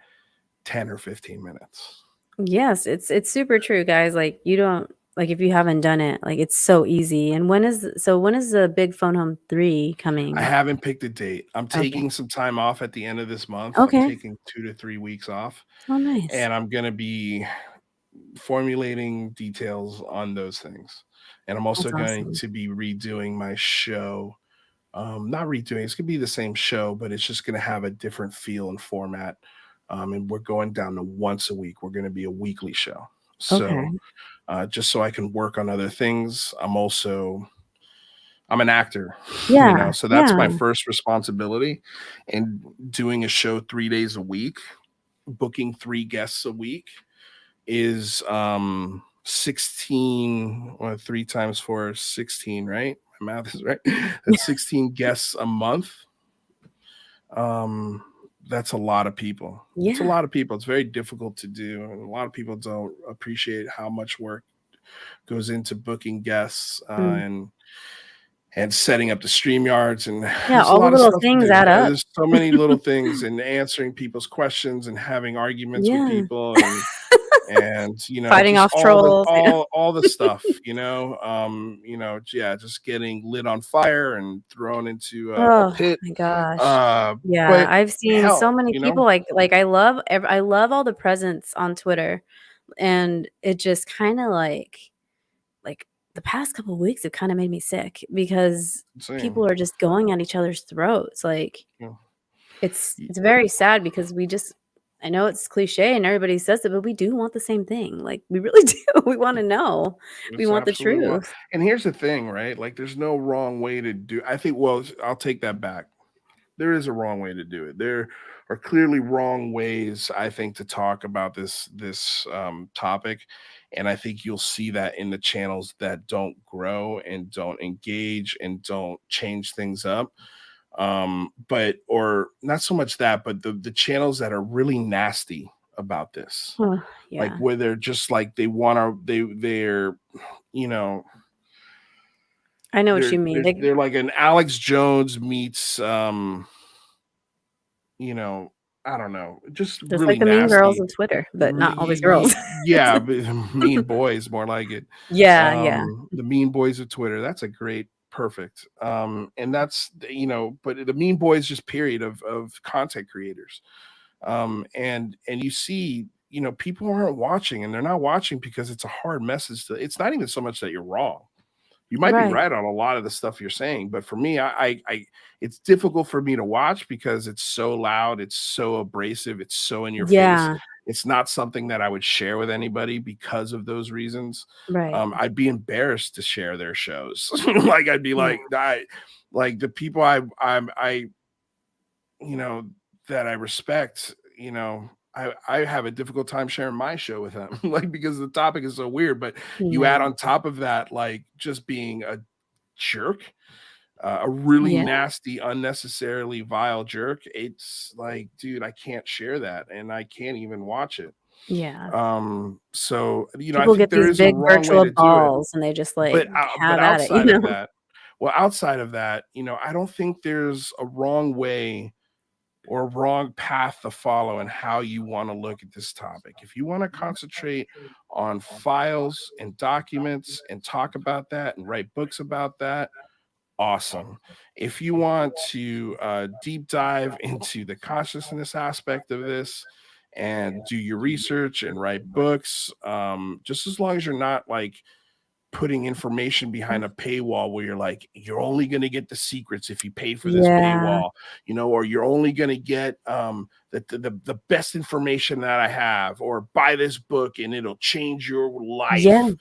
10 or 15 minutes. Yes, it's super true, guys. Like, you don't like, if you haven't done it, like, it's so easy. And when is the Big Phone Home 3 I coming? haven't picked a date. I'm Okay. taking some time off at the end of this month. I'm Okay. taking 2 to 3 weeks off, Oh, nice. and I'm going to be formulating details on those things. And I'm also That's going awesome. to be redoing my show. Not redoing, it's going to be the same show, but it's just going to have a different feel and format. And we're going down to once a week. We're going to be a weekly show. So Okay. just so I can work on other things. I'm an actor, Yeah, so that's yeah, my first responsibility. And doing a show 3 days a week, booking 3 guests a week is 16, or 3 times 4 is 16, right? My math is right. That's 16 guests a month. That's a lot of people. It's a yeah. lot of people. It's very difficult to do, and a lot of people don't appreciate how much work goes into booking guests, Mm. and setting up the stream yards, and Yeah, there's a all the lot of little stuff to things do. add up. There's so many little things, and answering people's questions and having arguments with Yeah. people, and Fighting just off trolls, yeah. all the stuff, yeah, just getting lit on fire and thrown into a Oh pit. my gosh. uh Yeah, but I've seen so hell, many people, like, I love all the presents on Twitter, and it just kinda, like, the past couple weeks, it kinda made me sick because insane. people are just going at each other's throats, like, you know, it's very sad because we just I know it's cliche and everybody says it, but we do want the same thing, like, we really do, we wanna know. We It's want the absolutely well. truth. And here's the thing, right? Like, there's no wrong way to do. I think. Well, I'll take that back. There is a wrong way to do it. There are clearly wrong ways, I think, to talk about this topic, and I think you'll see that in the channels that don't grow and don't engage and don't change things up. But or not so much that, but the channels that are really nasty about this, Oh, like yeah. where they're just like they want to they're you know I know what you mean, like, they're like an Alex Jones meets you know, I don't know, just just like really the mean girls nasty. on Twitter, but not always girls. Yeah, but mean boys, more like it. Yeah, yeah. The mean boys of Twitter. That's a great, perfect. And that's but the mean boys just period of content creators. And you see, people aren't watching, and they're not watching because it's a hard message. It's not even so much that you're wrong. You might be Right. right on a lot of the stuff you're saying, but for me, it's difficult for me to watch because it's so loud, it's so abrasive, it's so in your face. Yeah, It's not something that I would share with anybody because of those reasons. right. I'd be embarrassed to share their shows. Like I'd be Yeah. like the people I you know that I respect. I have a difficult time sharing my show with them, like because the topic is so weird. But you add Yeah. on top of that, like just being a jerk, a really Yeah. nasty, unnecessarily vile jerk. It's like, dude, I can't share that, and I can't even watch it. Yeah. So I People think get there these is a big wrong way virtual to do it. balls, and they just, like, But have at it, you outside of know? that, well, outside of that, I don't think there's a wrong way or a wrong path to follow and how you want to look at this topic. If you want to concentrate on files and documents and talk about that and write books about that, awesome. If you want to deep dive into the consciousness aspect of this and do your research and write books, just as long as you're not like putting information behind a paywall where you're like, you're only going to get the secrets if you pay for this Yeah. paywall, or you're only going to get the best information that I have, or buy this book and it'll change your Yeah. life.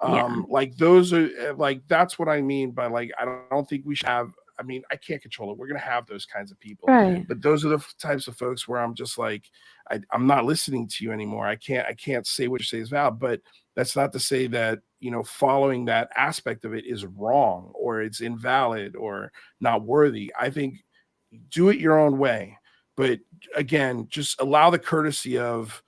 Yeah. Like those are like, that's what I mean by like, I don't think we should have, I mean, I can't control it. We're going to have those kinds of people, Right. but those are the types of folks where I'm just like, I'm not listening to you anymore. I can't say what you say is valid, but that's not to say that, following that aspect of it is wrong or it's invalid or not worthy. I think do it your own way. But again, just allow the courtesy of,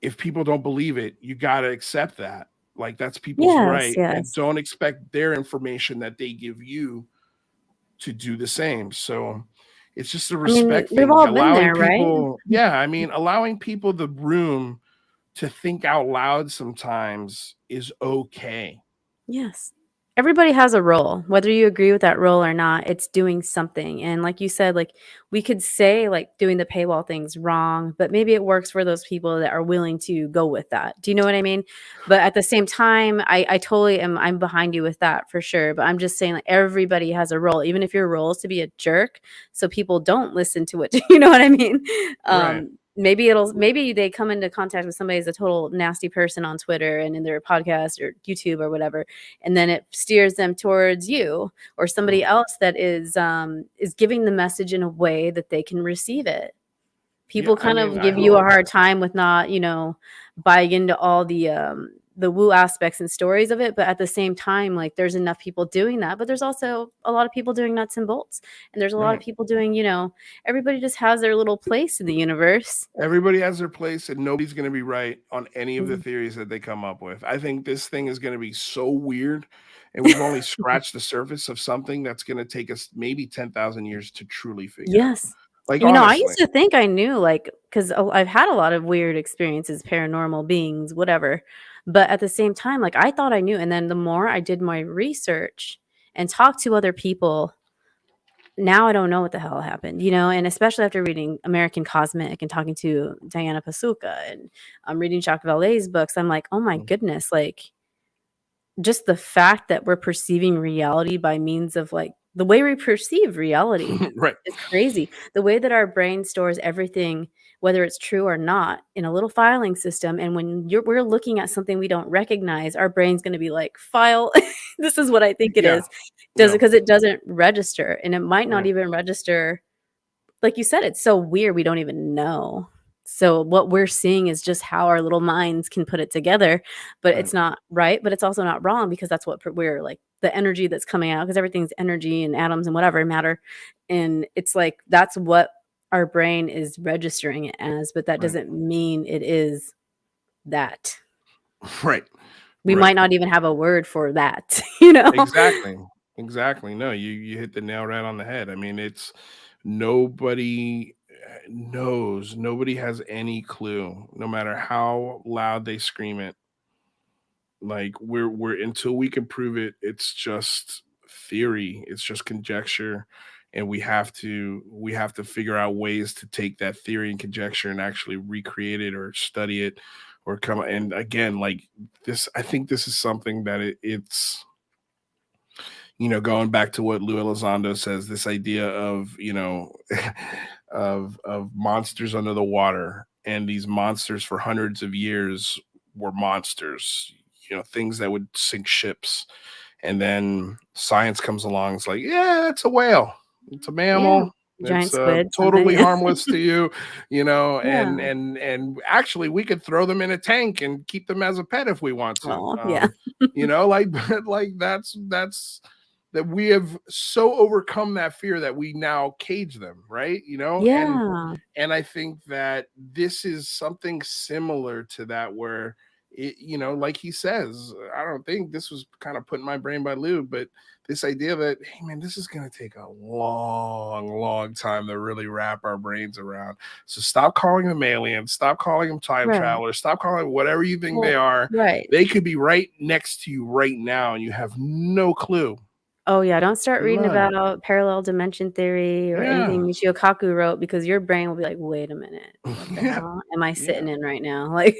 if people don't believe it, you got to accept that. Like that's people's Yes. right. And Yes. don't expect their information that they give you to do the same. So it's just a I mean, respect we've thing. all been Allowing there, right? people, yeah, I mean, allowing people the room to think out loud sometimes is okay. Yes. Everybody has a role. Whether you agree with that role or not, it's doing something. And like you said, like we could say like doing the paywall thing's wrong, but maybe it works for those people that are willing to go with that. Do you know what I mean? But at the same time, I totally am I'm behind you with that for sure. But I'm just saying like everybody has a role, even if your role is to be a jerk, so people don't listen to it. You know what I mean? Right. Maybe they come into contact with somebody as a total nasty person on Twitter and in their podcast or YouTube or whatever, and then it steers them towards you or somebody else that is giving the message in a way that they can receive it. Yeah. People I kind mean, of I give you a hope. hard time with not, buying into all the woo aspects and stories of it, but at the same time, like there's enough people doing that, but there's also a lot of people doing nuts and bolts, and there's a lot of Right. people doing, everybody just has their little place in the universe. Everybody has their place, and nobody's going to be right on any of the Mm. theories that they come up with. I think this thing is going to be so weird, and we've only scratched the surface of something that's going to take us maybe 10,000 years to truly figure out. Yes. Like, I honestly. used to think I knew, like, because I've had a lot of weird experiences, paranormal beings, whatever. But at the same time, like, I thought I knew. And then the more I did my research and talked to other people, now I don't know what the hell happened, And especially after reading American Cosmic and talking to Diana Pasuka and I'm reading Jacques Vallée's books, I'm like, oh my goodness, like, just the fact that we're perceiving reality by means of, like the way we perceive reality Right. is crazy. The way that our brain stores everything, whether it's true or not, in a little filing system, and when we're looking at something we don't recognize, our brain's gonna be like, "File, this is what I think it Yeah. is." Does it? Yeah. Because it doesn't register, and it might not Right. even register like you said, it's so weird, we don't even know. So what we're seeing is just how our little minds can put it together, but Right. it's not right, but it's also not wrong because that's what we're like the energy that's coming out because everything's energy and atoms and whatever matter. And it's like that's what our brain is registering it as, but that Right. doesn't mean it is that. Right. We Right. might not even have a word for that. Exactly. Exactly. No, you hit the nail right on the head. I mean, it's nobody knows. Nobody has any clue, no matter how loud they scream it. Like we're until we can prove it, it's just theory. It's just conjecture. And we have to figure out ways to take that theory and conjecture and actually recreate it or study it or come and again like this. I think this is something that it's going back to what Lou Elizondo says, this idea of, of monsters under the water, and these monsters for hundreds of years were monsters, things that would sink ships. And then science comes along, it's like, yeah, it's a whale, it's a Yeah. mammal, Giant it's squid, something. totally Yeah. harmless to you, and Yeah. actually we could throw them in a tank and keep them as a pet if we want to. Oh, yeah. Like like that's that we have so overcome that fear that we now cage them, right? Yeah. And I think that this is something similar to that where like he says, I don't think this was kind of put in my brain by Lou, but this idea that, hey man, this is going to take a long, long time to really wrap our brains around. So stop calling them aliens, stop calling them time Right. travelers, stop calling them whatever you think they Well, are. right. They could be right next to you right now and you have no clue. Oh, yeah, don't start reading None. about parallel dimension theory or Yeah. anything Michio Kaku wrote because your brain will be like, "Wait a minute, what the Yeah. hell am I Yeah. sitting in right now?" Like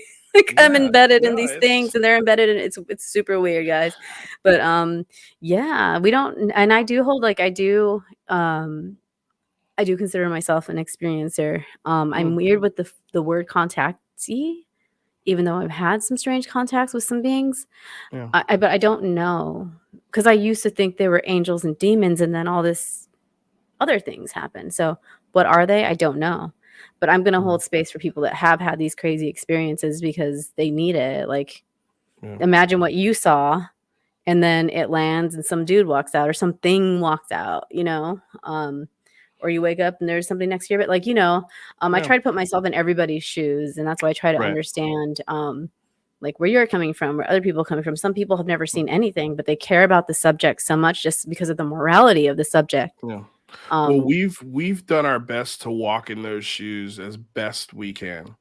I'm Yeah. embedded in No, these things it's and they're embedded in it's super weird, guys. But, yeah, we don't and I do hold like I do consider myself an experiencer. I'm mm, weird with the word contactee, even though I've had some strange contacts with some beings. yeah. But I don't know because I used to think they were angels and demons, and then all this other things happen. So, what are they? I don't know. But I'm gonna Mm, hold space for people that have had these crazy experiences because they need it. Like, yeah. imagine what you saw, and then it lands, and some dude walks out, or something walks out. Or you wake up and there's something next to your bed. Like, I Yeah. try to put myself in everybody's shoes, and that's why I try to Right. understand. Like where you're coming from, where other people are coming from. Some people have never Mm, seen anything, but they care about the subject so much just because of the morality of the subject. yeah. Well, Um, we've done our best to walk in those shoes as best we can,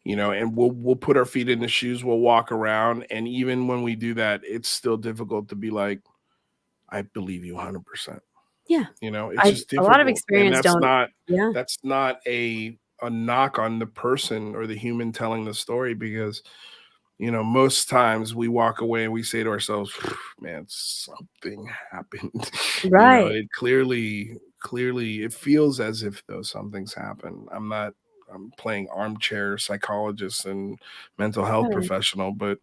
and we'll put our feet in the shoes, we'll walk around, and even when we do that, it's still difficult to be like, I believe you 100%. yeah, It's just a lot of difficult, and experience don't. Yeah, that's not a knock on the person or the human telling the story because most times we walk away and we say to ourselves, man, something happened. right. It clearly it feels as if though something's happened. I'm playing armchair psychologist and mental health Right, professional, but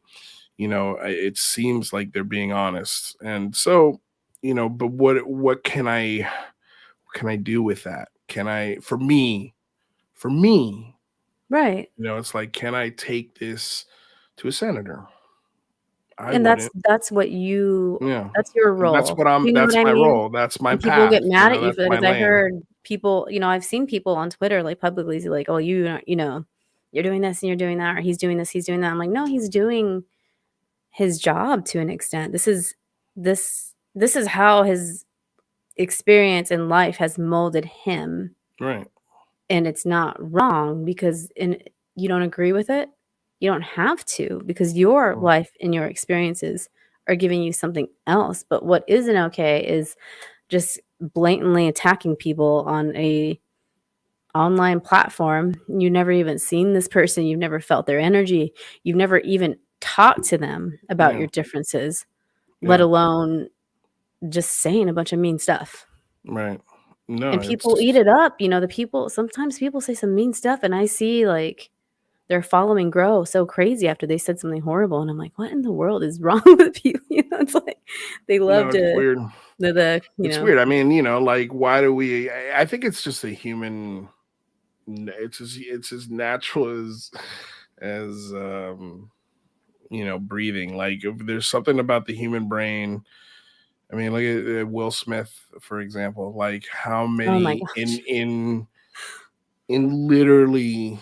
it seems like they're being honest. And so, but what can I do with that? Can I for me, right. it's like, can I take this to a senator? I And that's wouldn't. that's what you Yeah. that's your And that's role. what I'm You know what that's I my mean? role. That's my And people path, get mad at you that's for that my because I lane. heard people, I've seen people on Twitter like publicly say like, "Oh, you're doing this and you're doing that," or "He's doing this, he's doing that." I'm like, "No, he's doing his job to an extent. This is how his experience in life has molded him, Right. and it's not wrong because you don't agree with it. You don't have to because your Mm, life and your experiences are giving you something else. But what isn't okay is just blatantly attacking people on a online platform. You've never even seen this person, you've never felt their energy, you've never even talked to them about yeah, your differences, let yeah, alone just saying a bunch of mean stuff. right. No, And people eat it's it up, the people sometimes people say some mean stuff and I see, like, their following grow so crazy after they said something horrible, and I'm like, "What in the world is wrong with people?" It's like they love no, it's to weird. It's the. weird. I mean, like, why do we I think it's just a human it's as natural as breathing. Like, if there's something about the human brain. I mean, look at Will Smith, for example. Like, how Oh my many gosh. in literally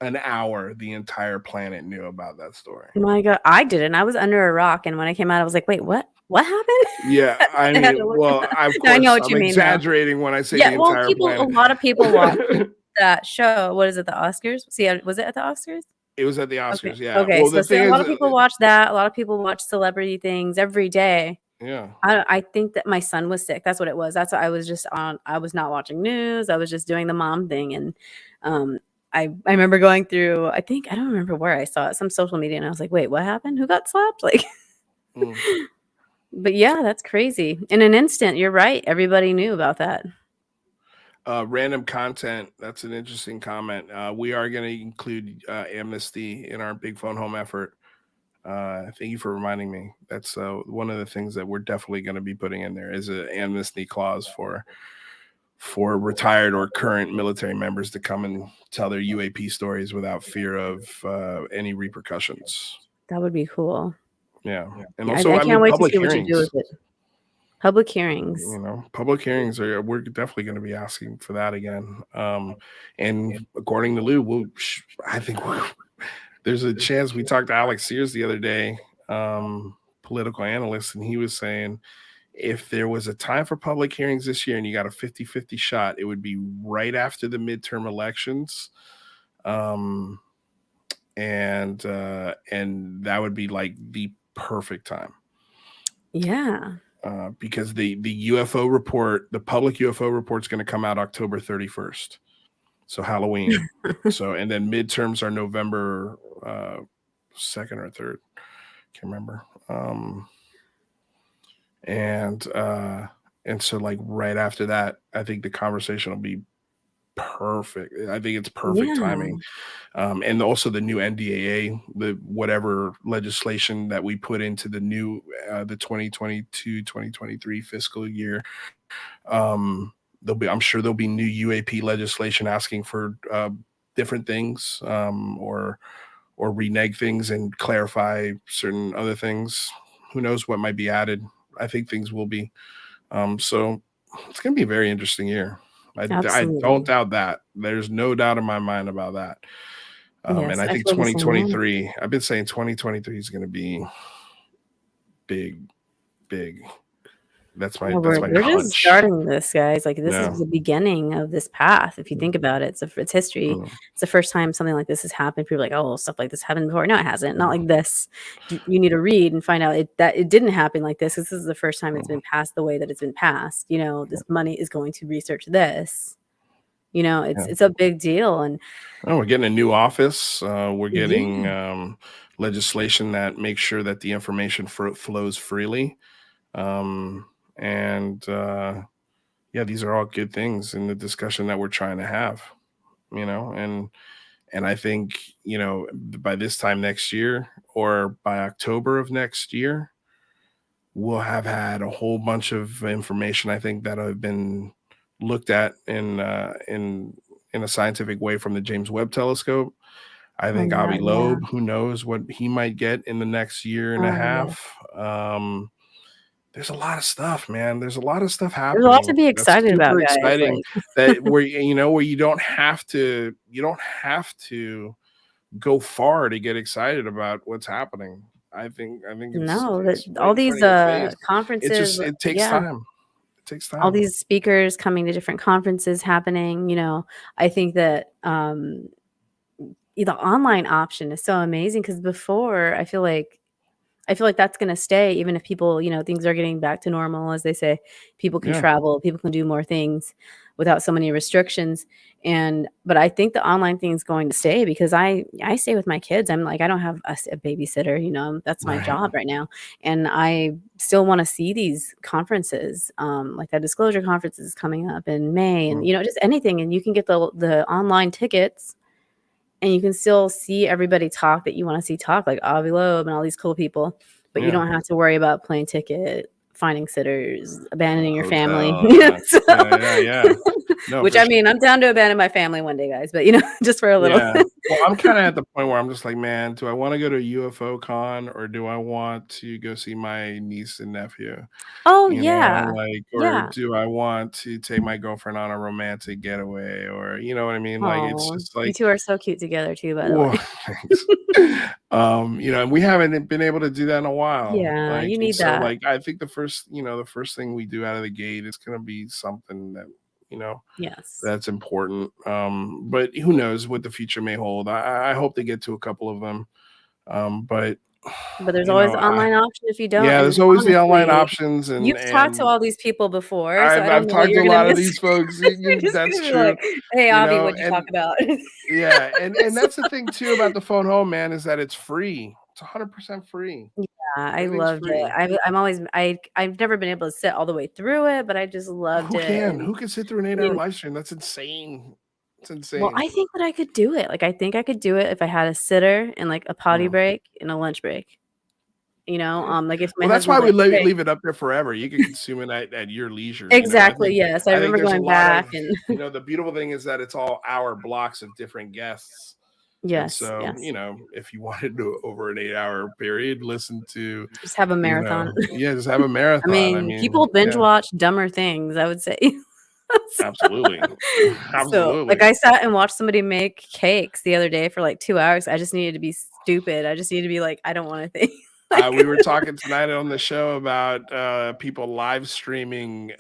an hour, the entire planet knew about that story. My god, I didn't, I was under a rock, and when I came out, I was like, "Wait, what? What happened?" Yeah, I I had to mean, look it well, up. of No, I know course, what I'm you mean, though. exaggerating when I say Yeah, the well, entire a planet. lot of people watched that show. What is it, the Oscars? See, was it at the Oscars? It was at the Okay, Oscars, yeah. okay, Well, so the see, thing a lot is, of people watch that, a lot of people watch celebrity things every day. yeah, I think that my son was sick, that's what it was, that's why I was not watching news, I was just doing the mom thing, and, I remember going through I don't remember where I saw it, some social media, and I was like, "Wait, what happened? Who got slapped?" Like, mm. but yeah, that's crazy. In an instant, you're right, everybody knew about that. Random content. That's an interesting comment. We are going to include amnesty in our Big Phone Home effort. Thank you for reminding me. That's one of the things that we're definitely going to be putting in there is an amnesty clause for retired or current military members to come and tell their UAP stories without fear of any repercussions. That would be cool. Yeah, and Yeah, also, I I mean, can't wait to public see what you do hearings. with it. Public hearings. Public hearings are we're definitely going to be asking for that again. And according to Lou, I think there's a chance. We talked to Alex Sears the other day, political analyst, and he was saying if there was a time for public hearings this year and you got a 50-50 shot, it would be right after the midterm elections. Um, and that would be like the perfect time. Yeah. because the UFO report, the public UFO report, is going to come out October 31st. So Halloween. So, and then midterms are November 2nd or 3rd. Can't remember. And so like right after that, I think the conversation will be perfect. I think it's perfect timing. And also the new NDAA, the whatever legislation that we put into the new the 2022-2023 fiscal year. I'm sure there'll be new UAP legislation asking for different things, or renege things and clarify certain other things. Who knows what might be added? I think things will be. So it's going to be a very interesting year. I don't doubt that. There's no doubt in my mind about that. And I think 2023, I've been saying 2023 is going to be big. That's my we're hunch. just starting this, guys. Like this is the beginning of this path. If you think about it, it's history. It's the first time something like this has happened. People are like, oh, stuff like this happened before. No, it hasn't. Not like this. You need to read and find out that it didn't happen like this. This is the first time it's been passed the way that it's been passed. You know, this money is going to research this. You know, it's a big deal. And we're getting a new office. We're getting legislation that makes sure that the information flows freely. These are all good things in the discussion that we're trying to have, you know, and I think, you know, by this time next year or by October of next year, we'll have had a whole bunch of information, I think, that have been looked at in a scientific way from the James Webb Telescope. I think Avi Loeb, who knows what he might get in the next year and a half. There's a lot of stuff, man. There's a lot of stuff happening. There's a lot to be excited about, guys. Exciting that where you don't have to go far to get excited about what's happening. I think it's all these conferences. It takes time. It takes time. All these speakers coming to different conferences happening. You know, I think that the online option is so amazing because before I feel like that's going to stay, even if people, you know, things are getting back to normal, as they say, people can travel, people can do more things without so many restrictions. But I think the online thing is going to stay because I stay with my kids. I'm like, I don't have a babysitter, you know, that's my job right now. And I still want to see these conferences, like that Disclosure conference is coming up in May and, you know, just anything. And you can get the online tickets. And you can still see everybody talk that you want to see talk, like Avi Loeb and all these cool people. But you don't have to worry about plane ticket, finding sitters, abandoning your family. No, which I mean, I'm down to abandon my family one day, guys. But, you know, just for a little. Well, I'm kind of at the point where I'm just like, man, do I want to go to a UFO con or do I want to go see my niece and nephew? Oh, do I want to take my girlfriend on a romantic getaway or, you know what I mean? Like, it's just like. You two are so cute together, too, by the way. Thanks. You know, and we haven't been able to do that in a while. Yeah, you need that. So, like, I think the first thing we do out of the gate is going to be something that, you know, that's important. But who knows what the future may hold. I hope they get to a couple of them. But there's always the online option if you don't. Yeah, there's always the online options. And you've talked to all these people before. I've talked to a lot of these folks. That's true. Like, hey, Avi, what'd you talk about? Yeah, and that's the thing too about the phone home, man, is that it's free. It's 100% free. Yeah, I loved it. I've never been able to sit all the way through it, but I just loved it. Who can sit through an 8-hour live stream? That's insane. It's insane. Well, I think that I could do it. Like, I think I could do it if I had a sitter and like a potty break and a lunch break. You know, like if my that's why we leave it up there forever. You can consume it at your leisure. Exactly. You know? Yes, I remember going back and you know, the beautiful thing is that it's all hour blocks of different guests. Yes. And so you know, if you wanted to over an 8-hour period, listen to just have a marathon. Just have a marathon. I mean people binge watch dumber things, I would say. Absolutely. So, like, I sat and watched somebody make cakes the other day for like 2 hours. I just needed to be stupid. I just needed to be like, I don't want to think. We were talking tonight on the show about people live streaming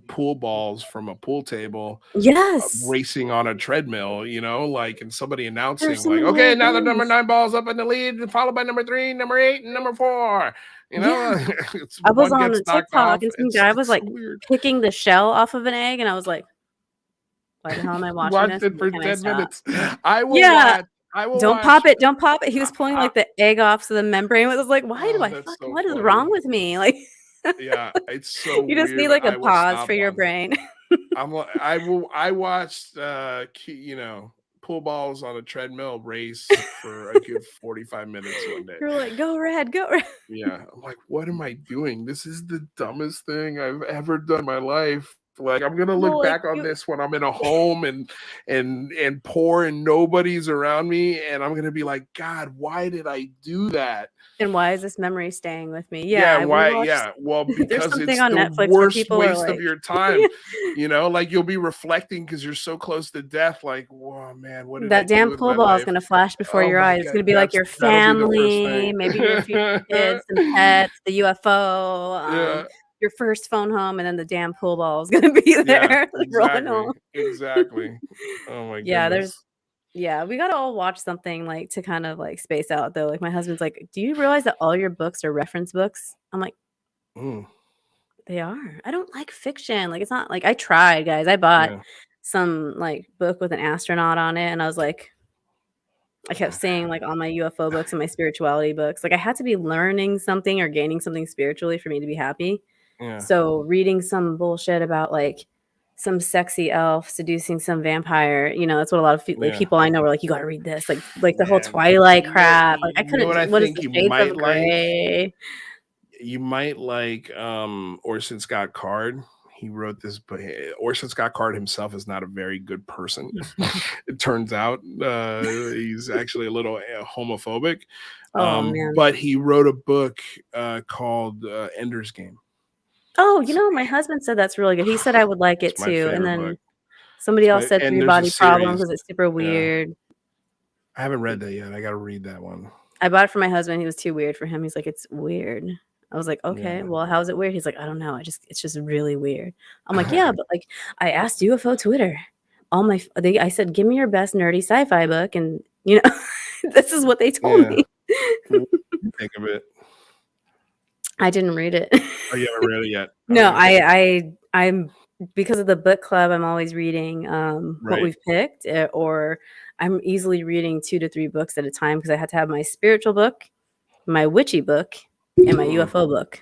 pool balls from a pool table Yes. racing on a treadmill, like, and somebody There's announcing some like, okay, now the number hilarious. 9 ball's up in the lead, followed by number 3, number 8, and number 4. Yeah. It's I was one on gets the knocked TikTok off. and some It's guy was so like weird. picking the shell off of an egg, and I was like, why the hell am I watching Watched this? it for Can I 10 stop? minutes. I will Yeah. watch. I will Don't watch. pop it. Don't pop it. He was pulling I, like the egg off so the membrane was like, why do oh, I that's so what is funny. wrong with me? Like Yeah, it's so you just weird, need but like a I will pause for stop your on it. brain. I watched pool balls on a treadmill race for a good 45 minutes one day. You're like, go red, go red. Yeah, I'm like, what am I doing? This is the dumbest thing I've ever done in my life. Like, I'm gonna Well, look like back on you this when I'm in a home and poor and nobody's around me, and I'm gonna be like, God, why did I do that? and why is this memory staying with me? Yeah, We why? watched Yeah, well, there's because something it's on the Netflix where worst people are waste of like your time. Like, you'll be reflecting because you're so close to death. Like, whoa, man, what did I that do damn with pool my ball is life? gonna flash before Oh your my eyes. It's God, gonna be like your that'll be the first family, thing. maybe your future kids, some pets, the UFO, Yeah, your first phone home, and then the damn pool ball is gonna be yeah, there, like rolling home. exactly. Oh my Yeah, goodness. we gotta all watch something like to kind of like space out though. Like my husband's like, "Do you realize that all your books are reference books?" I'm like, Mm, "They are. I don't like fiction. Like it's not like I tried, guys. I bought yeah, some like book with an astronaut on it, and I was like, I kept saying like all my UFO books and my spirituality books. Like I had to be learning something or gaining something spiritually for me to be happy. yeah, So reading some bullshit about like some sexy elf seducing some vampire, that's what a lot of like yeah. people I know were like, you got to read this, like the whole Man, Twilight crap. Like I you know couldn't. what I What is think the you Shades might of like? Grey? You might like Orson Scott Card. He wrote this, but Orson Scott Card himself is not a very good person. It turns out he's actually a little homophobic. Oh man. But he wrote a book called Ender's Game. Oh, It's, my husband said that's really good. He said I would like it it's my too, and favorite book. then somebody else said And Three there's a Body Problem series. because it's super Yeah, weird. I haven't read that yet. I got to read that one. I bought it for my husband. He was too weird for him. He's like, "It's weird." I was like, "Okay, Yeah, well, how's it weird?" He's like, "I don't know. It's just really weird." I'm like, "Yeah, but like, I asked UFO Twitter. I said, give me your best nerdy sci-fi book, and this is what they told yeah. me." What do you think of it? I didn't read it. Oh, you haven't read it yet. No, Okay, I'm because of the book club. I'm always reading what right. we've picked, or I'm easily reading 2 to 3 books at a time because I had to have my spiritual book, my witchy book, and my Mm, UFO book.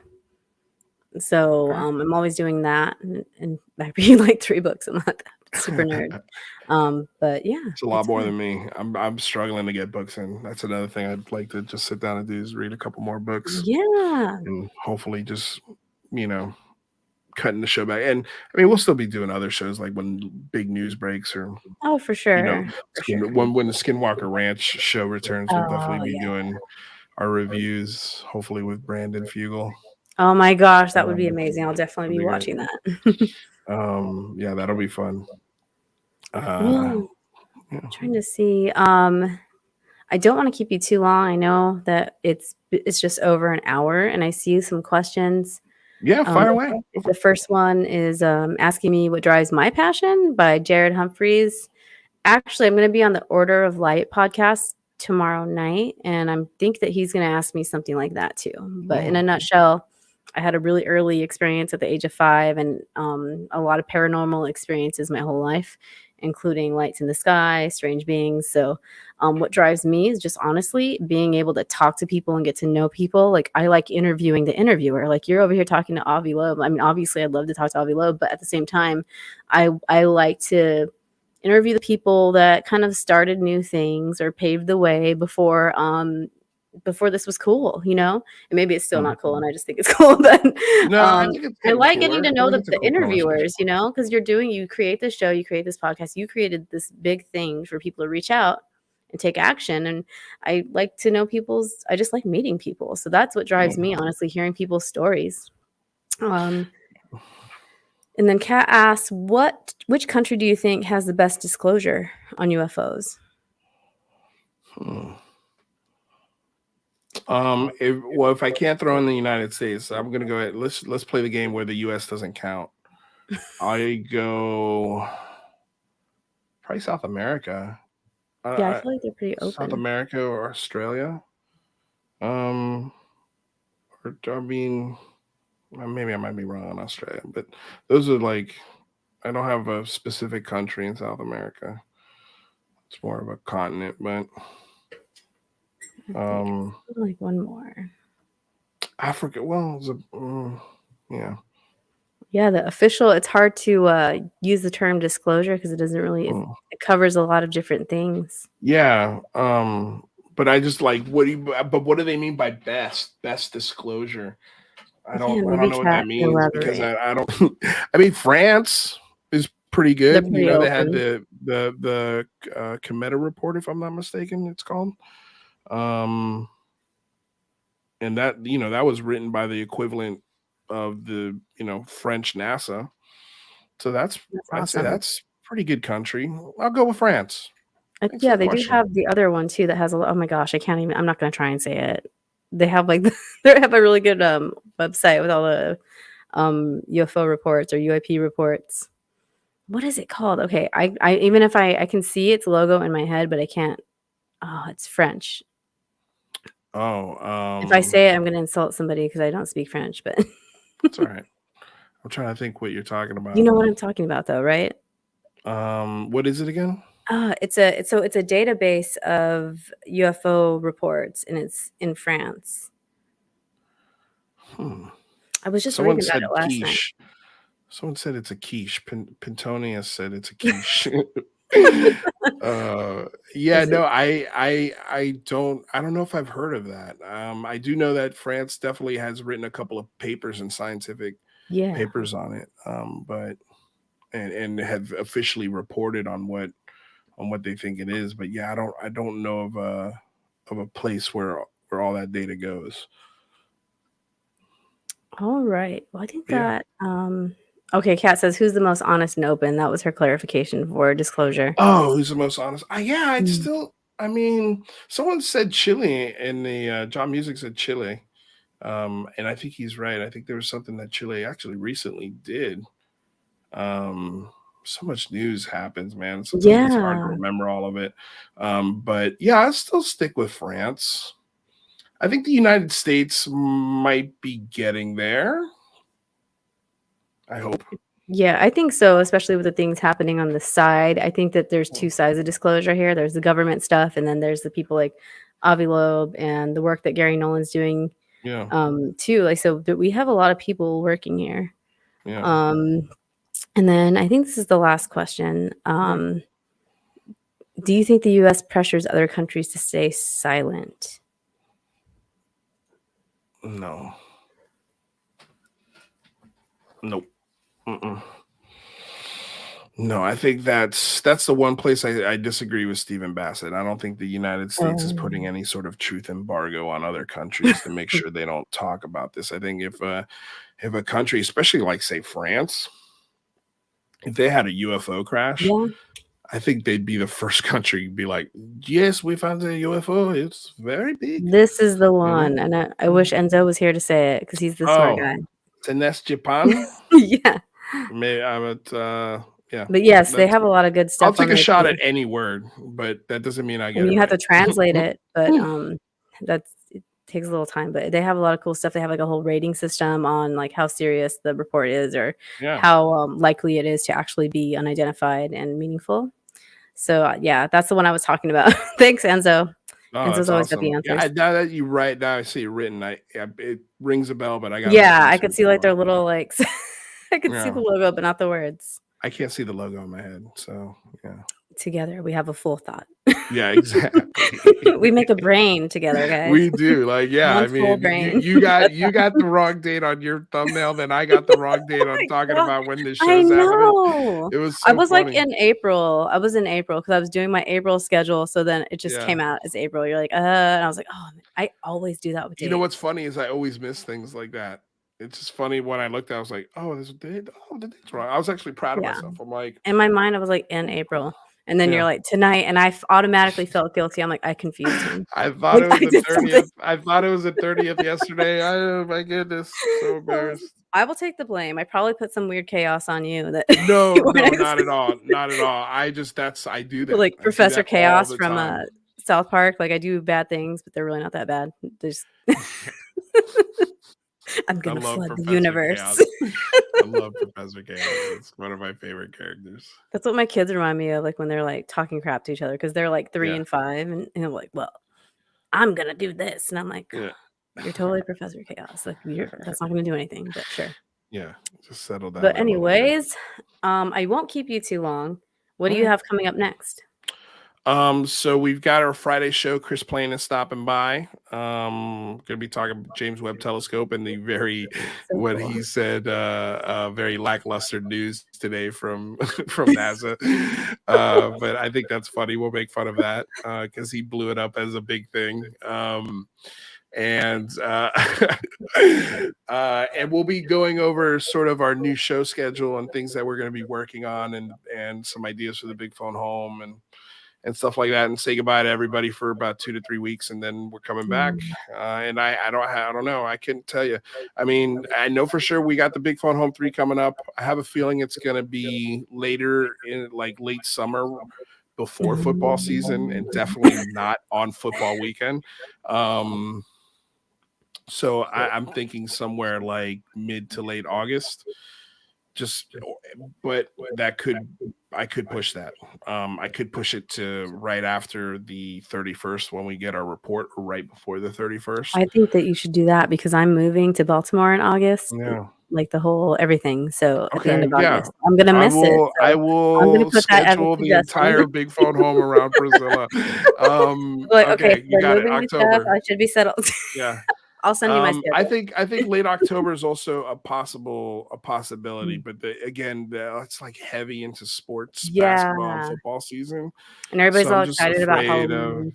So, okay. I'm always doing that, and I read, like, 3 books a month. Super nerd. But yeah, It's a lot it's more fun. than me. I'm struggling to get books in. That's another thing I'd like to just sit down and do is read a couple more books Yeah. and hopefully just, you know, cutting the show back. And I mean, we'll still be doing other shows like when big news breaks or, Oh, for you know, sure, for sure. when the Skinwalker Ranch show returns, we'll definitely Oh, be yeah. doing our reviews, hopefully with Brandon Fugel. Oh my gosh, that would be Um, amazing. I'll definitely that'll be be great. watching that. Yeah, that'll be fun. Uh, Well, yeah. trying to see, I don't wanna keep you too long. I know that it's just over an hour, and I see some questions. Yeah, Um, fire away. the first one is, asking me what drives my passion by Jared Humphreys. Actually, I'm gonna be on the Order of Light podcast tomorrow night, and I think that he's gonna ask me something like that too. But in a Mm, nutshell, I had a really early experience at the age of 5 and, a lot of paranormal experiences my whole life, including lights in the sky, strange beings. So, what drives me is just honestly being able to talk to people and get to know people. Like, I like interviewing the interviewer. Like, you're over here talking to Avi Loeb. I mean, obviously, I'd love to talk to Avi Loeb, but at the same time, I like to interview the people that kind of started new things or paved the way before this was cool, and maybe it's still mm. not cool and I just think it's cool, but No, I think it's I getting like getting cooler. to I know think the, it's a the cool conversation. interviewers, because you create this show, you create this podcast, you created this big thing for people to reach out and take action. And I like to know I just like meeting people. So that's what drives Yeah. me, honestly, hearing people's stories. Um, and then Kat asks, which country do you think has the best disclosure on UFOs? Hmm. If I can't throw in the United States, I'm gonna go ahead. Let's play the game where the U.S. doesn't count. I go probably South America. Yeah, I feel like they're pretty South open. America or Australia. Um, or I mean, maybe I might be wrong on Australia, but those are like I don't have a specific country in South America. It's more of a continent, but I think like one more. Africa. Well, yeah. Yeah, the official. It's hard to use the term disclosure because it doesn't really. Mm. It covers a lot of different things. Yeah. But I just like but what do they mean by best disclosure? I Yeah, don't maybe know what that Cat can means because elaborate. I don't I mean France is pretty They're good. You pretty know, they had open. the Cometa report, if I'm not mistaken, it's called. And that, that was written by the equivalent of the, French NASA. So That's I'd say awesome. that's pretty good country. I'll go with France. Thanks for Yeah, the they do question. have the other one too that has a oh my gosh, I can't even I'm not gonna try and say it. They have like they have a really good website with all the UFO reports or UAP reports. What is it called? Okay, I even if I can see its logo in my head, but I can't. Oh, it's French. Oh, If I say it, I'm gonna insult somebody because I don't speak French, but it's all right. I'm trying to think what you're talking you about. know what I'm talking about though, right? What is it again? It's a database of UFO reports and it's in France. Hmm. I was just Someone reading about said it last night. quiche. Someone said it's a quiche. Pintonia said it's a quiche. Yeah, Is it? no, I don't know if I've heard of that. I do know that France definitely has written a couple of papers and scientific Yeah. papers on it. But and have officially reported on what they think it is. But yeah, I don't know of a place where all that data goes. All right. Well, I think But yeah. that okay, Kat says who's the most honest and open? That was her clarification for disclosure. Oh, who's the most honest? Yeah, Mm. I mean, someone said Chile in the John Music said Chile. And I think he's right. I think there was something that Chile actually recently did. Um, so much news happens, man. Sometimes it's hard to Yeah. remember all of it. But yeah, I still stick with France. I think the United States might be getting there. I hope. Yeah, I think so, especially with the things happening on the side. I think that there's two sides of disclosure here. There's the government stuff, and then there's the people like Avi Loeb and the work that Gary Nolan's doing Yeah, too. Like, so we have a lot of people working here. yeah. Um, and then I think this is the last question. Okay. Do you think the U.S. pressures other countries to stay silent? No, nope. Mm-mm. No, I think that's the one place I disagree with Stephen Bassett. I don't think the United States is putting Oh. any sort of truth embargo on other countries to make sure they don't talk about this. I think if a country, especially like say France, if they had a UFO crash, Yeah, I think they'd be the first country to be like, "Yes, we found a UFO. It's very big." this is the You know? one, and I Mm. wish Enzo was here to say it because he's the smart Oh, guy. Tenes Japan. Yeah. May I would yeah. But yes, they That's have a lot of good I'll stuff on take a there shot at too. any word, but that doesn't mean I I get mean, it you have right. to translate it, but, that's it takes a little time, but they have a lot of cool stuff. They have, like, a whole rating system on, like, how serious the report is or Yeah. how, likely it is to actually be unidentified and meaningful. So, yeah, that's the one I was talking about. Thanks, Enzo. Oh, that's Enzo's always got the awesome. Yeah, answers. now that you write now I see it written, it rings a bell, but I gotta look Yeah, I into could it see, like, their more. little, like I could see the Yeah. logo, but not the words. I can't see the logo in my head, so yeah. Together, we have a full thought. Yeah, exactly. We make a brain together, guys. We do, like, yeah, One I full mean, brain. you got the wrong date on your thumbnail, then I got the wrong date on talking God, about when this I show's happening. know. It was I so was, like, funny. in April. I was in April because I was doing my April schedule, so then it just Yeah. came out as April. You're like, and I was like, "Oh, I always do that with You know what's dates." funny is I always miss things like that. It's just funny when I looked, I was like, "Oh, there's a date. Oh, the date's wrong." I was actually proud of Yeah. myself. I'm like, In my mind, I was like, in April, And then you're like, tonight, and I automatically felt guilty. I'm like, I confused him. I thought Like, it was I the did 30th. something. I thought it was the 30th yesterday. Oh my goodness, so embarrassed. I will take the blame. I probably put some weird chaos on you that No, you weren't not at all. Not at all. I do that. like I do Professor that all Chaos the from time. South Park. Like, I do bad things, but they're really not that bad. There's I'm I gonna love flood the Professor Chaos. universe. I love Professor Chaos. It's one of my favorite characters. That's what my kids remind me of, like when they're like talking crap to each other because they're like 3 Yeah. and 5, and I'm like, well, I'm gonna do this, and I'm like, Yeah. you're totally Professor Chaos. Like, that's not gonna do anything, but sure. Yeah. Just settle down But a little bit. anyways, I won't keep you too long. What do you have coming up next? So we've got our Friday show. Chris Plain is stopping by. Gonna be talking James Webb Telescope and the what cool. he said, very lackluster news today from from NASA. But I think that's funny. We'll make fun of that because he blew it up as a big thing. And and we'll be going over sort of our new show schedule and things that we're going to be working on, and some ideas for the big phone home and stuff like that, and say goodbye to everybody for about 2 to 3 weeks, and then we're coming back. And I don't know. I couldn't tell you. I mean, I know for sure we got the Big Phone Home 3 coming up. I have a feeling it's going to be later in like late summer before football season, and definitely not on football weekend. So I'm thinking somewhere like mid to late August. But I could push that. I could push it to right after the 31st when we get our report, or right before the 31st. I think that you should do that because I'm moving to Baltimore in August. Yeah. Like the whole everything. So at the end of Yeah. August, I'm gonna miss it. So I I'm gonna will put that as a schedule the suggestion. entire Big Phone Home around Priscilla. Like, Okay, you they're got it. moving me stuff. October. I should be settled. Yeah. I'll send you my I schedule. think late October is also a possibility, but it's like heavy into sports, basketball and Yeah. football season. And everybody's So I'm all just excited about afraid of, Halloween.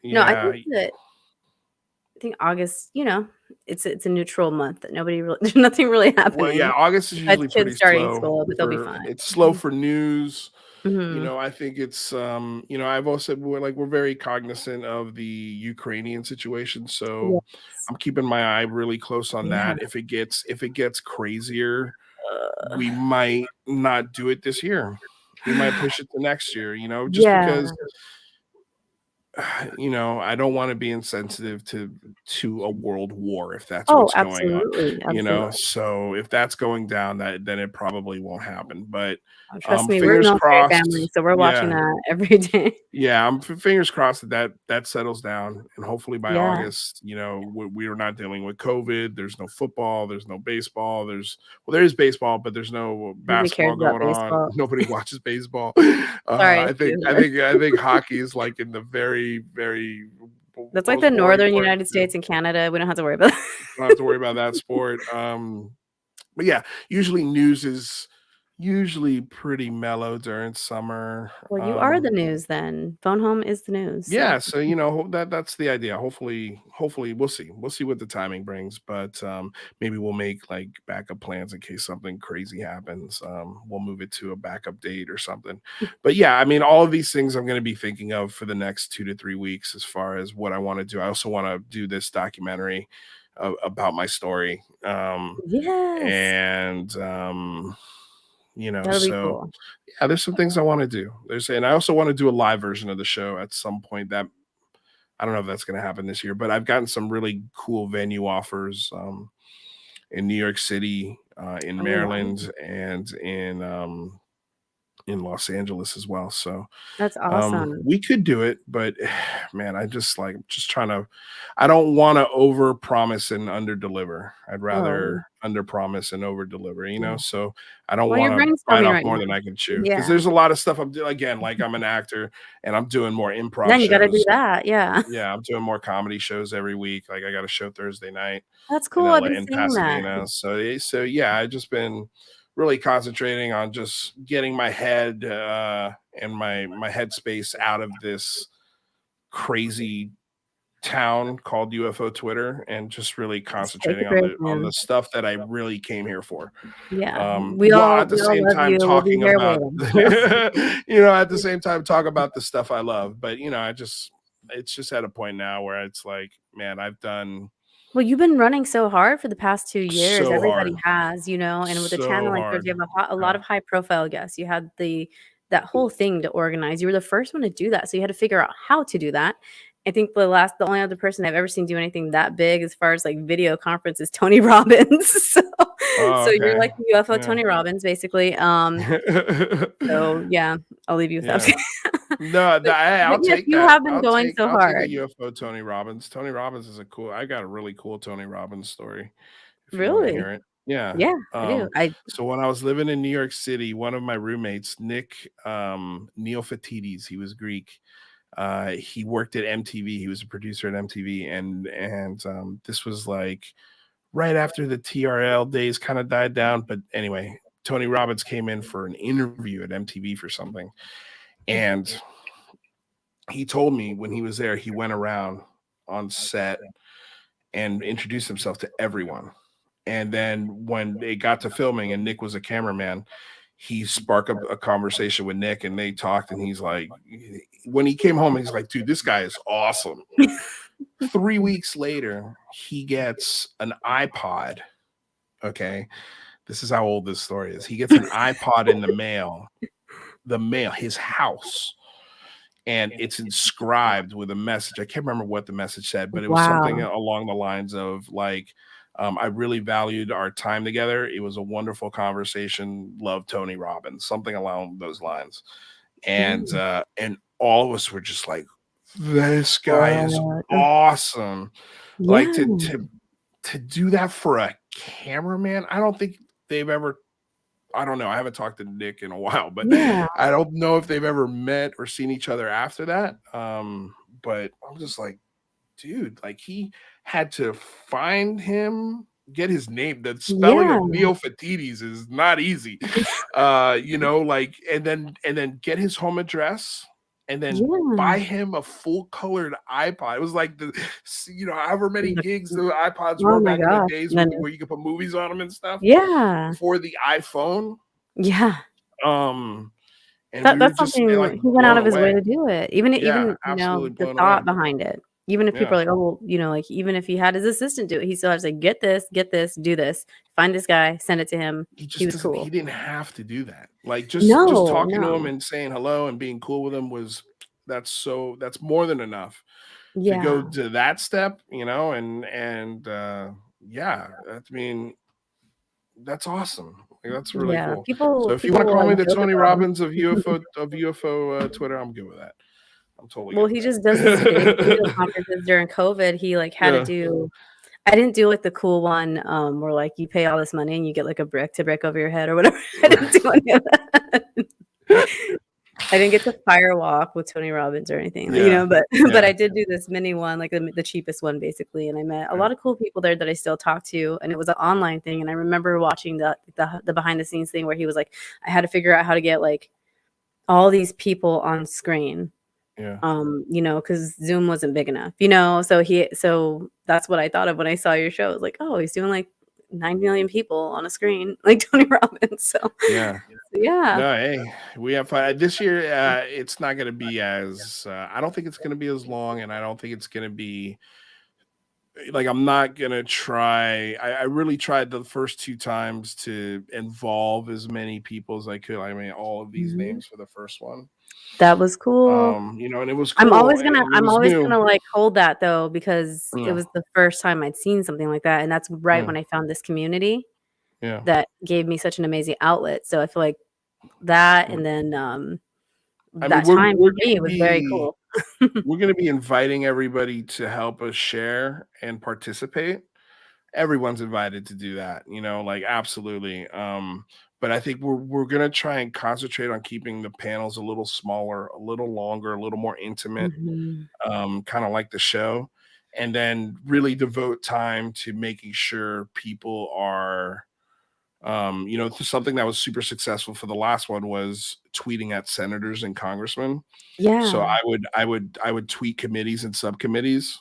No, yeah. I think August, it's a neutral month that there's nothing really Well, yeah, happening. August is Besides usually pretty kids starting slow school, but they'll be fine. it's slow for news. Mhm. I think it's I've also we're very cognizant of the Ukrainian situation, so Yes. I'm keeping my eye really close on Yeah. that. If it gets crazier, we might not do it this year. We might push it to next year, just Yeah. because I don't want to be insensitive to a world war if that's Oh, what's going on, absolutely, absolutely. so if that's going down, then it probably won't happen. But Oh, trust me, we're a fingers military crossed. family, so we're watching Yeah. that every day. Yeah, I'm fingers crossed that settles down, and hopefully by Yeah. August, we are not dealing with COVID. There's no football, there's no baseball. There is baseball, but there's no Nobody basketball cares about going on. baseball. Nobody watches baseball. Sorry, I it's too think hard. hockey is like in the very very That's like most the boring northern part. United States and Canada. We don't have to worry about Don't have to worry about that sport. But yeah, usually news is usually pretty mellow during summer. Well, you are the news then. Phone home is the news, Yeah, so so that's the idea. Hopefully we'll see. We'll see what the timing brings, but maybe we'll make like backup plans in case something crazy happens. We'll move it to a backup date or something. But yeah, I mean, all of these things I'm going to be thinking of for the next 2 to 3 weeks as far as what I want to do. I also want to do this documentary about my story. yes, And that'll be so cool. yeah, there's some things I want to do. And I also want to do a live version of the show at some point. That I don't know if that's going to happen this year, but I've gotten some really cool venue offers in New York City, in Oh, wow. Maryland, and in Los Angeles as well. So That's awesome. we could do it, but man, just trying to. I don't want to over promise and under deliver. I'd rather Oh, under promise and over deliver. yeah. So I don't Well, you're want to bite brainstorming off right more now. than I can chew, because Yeah. there's a lot of stuff I'm doing. Again, like I'm an actor and I'm doing more improv Then you gotta do shows. that, yeah. Yeah, I'm doing more comedy shows every week. Like I got a show Thursday night That's in cool, I've LA, been in seeing that. Pasadena. So yeah, I've just been really concentrating on just getting my head and my headspace out of this crazy town called UFO Twitter and just really Just take a concentrating break, on man. the stuff that I really came here for. Yeah, While at the we all same love time you. We'll be talking here about, waiting. at the same time talk about the stuff I love. But it's just at a point now where it's like, man, I've done Well, you've been running so hard for the past 2 years. so Everybody hard, has, and with a channel so like yours, hard. you have a lot Yeah. of high profile guests. You had that whole thing to organize. You were the first one to do that, so you had to figure out how to do that. I think the only other person I've ever seen do anything that big as far as like video conference is Tony Robbins. Oh, So you're okay. like the UFO Yeah. Tony Robbins, basically. So yeah, I'll leave you with that. Yeah. No, But I'll yes, take you that. have been going so I'll take a hard. UFO Tony Robbins. Tony Robbins is I got a really cool Tony Robbins story if you want to Really? hear it. Yeah. Yeah, I do. So when I was living in New York City, one of my roommates, Nick Neophytides, he was Greek. He worked at MTV. He was a producer at MTV, and this was like right after the TRL days kind of died down. But anyway, Tony Robbins came in for an interview at MTV for something, and he told me when he was there, he went around on set and introduced himself to everyone. And then when they got to filming and Nick was a cameraman, he sparked up a conversation with Nick and they talked. And he's like, when he came home, he's like, dude, this guy is awesome. 3 weeks later, he gets an iPod. Okay. This is how old this story is. He gets an iPod in the mail, his house. And it's inscribed with a message. I can't remember what the message said, but it was something Wow. along the lines of like, I really valued our time together. It was a wonderful conversation. Love Tony Robbins, something along those lines. And Mm. and all of us were just like, this guy is What? awesome. Like Yeah, to do that for a cameraman. I don't think they've ever I don't know. I haven't talked to Nick in a while, but yeah, I don't know if they've ever met or seen each other after that. But I'm just like, dude, like he had to find him, get his name. The spelling yeah, of Neophytides is not easy. Like and then get his home address and then yeah. buy him a full colored iPod. It was like however many The gigs the iPods Oh were my back in the gosh. days And then where you could put movies on them and stuff yeah, before the iPhone. yeah. Um, and we were That's just something like he went out blown of his way away. to do it. Yeah, absolutely The blown thought away. behind it. Even if people Yeah. are like, "Oh, well," like, even if he had his assistant do it, he still has to say, get this, do this, find this guy, send it to him." He He just was doesn't he cool. didn't have to do that. Like just No, talking to him no. and saying hello and being cool with him that's more than enough to go Yeah, to that step, yeah, I mean, that's awesome. Like, that's really yeah. cool. So People if you want to people, call me the joke Tony about Robbins of him. UFO Twitter, I'm good with that. I'm totally Well, good with he just does these big video that. conferences during COVID. He, like, had to Yeah. do I didn't do, like, the cool one, where, like, you pay all this money and you get, like, a brick to break over your head or whatever. I didn't do any of that. I didn't get to firewalk with Tony Robbins or anything, Yeah. but but Yeah. I did do this mini one, like the cheapest one basically, and I met a Yeah. lot of cool people there that I still talk to, and it was an online thing, and I remember watching the behind the scenes thing where he was like, I had to figure out how to get, like, all these people on screen, Yeah. 'cause Zoom wasn't big enough, so that's what I thought of when I saw your show. I was like, "Oh, he's doing, like, 9,000,000 people on a screen, like Tony Robbins." So Yeah. yeah. No, hey, we have fun. This year, it's not going to be as, I don't think it's going to be as long, and I don't think it's going to be like, I'm not going to try. I really tried the first two times to involve as many people as I could. I mean, all of these Mhm. names for the first one, That was cool. and it was cool and it I'm was always new. gonna, like, hold that though because it Yeah. was the first time I'd seen something like that, and that's right Yeah. when I found this community Yeah. that gave me such an amazing outlet, so I feel like that Yeah. and then, I mean, that time for we're me going to was very be, cool. inviting everybody to help us share and participate. Everyone's invited to do that, like absolutely. But I think we're gonna try and concentrate on keeping the panels a little smaller, a little longer, a little more intimate, Mhm. kind of like the show, and then really devote time to making sure people are, something that was super successful for the last one was tweeting at senators and congressmen. So Yeah. I would tweet committees and subcommittees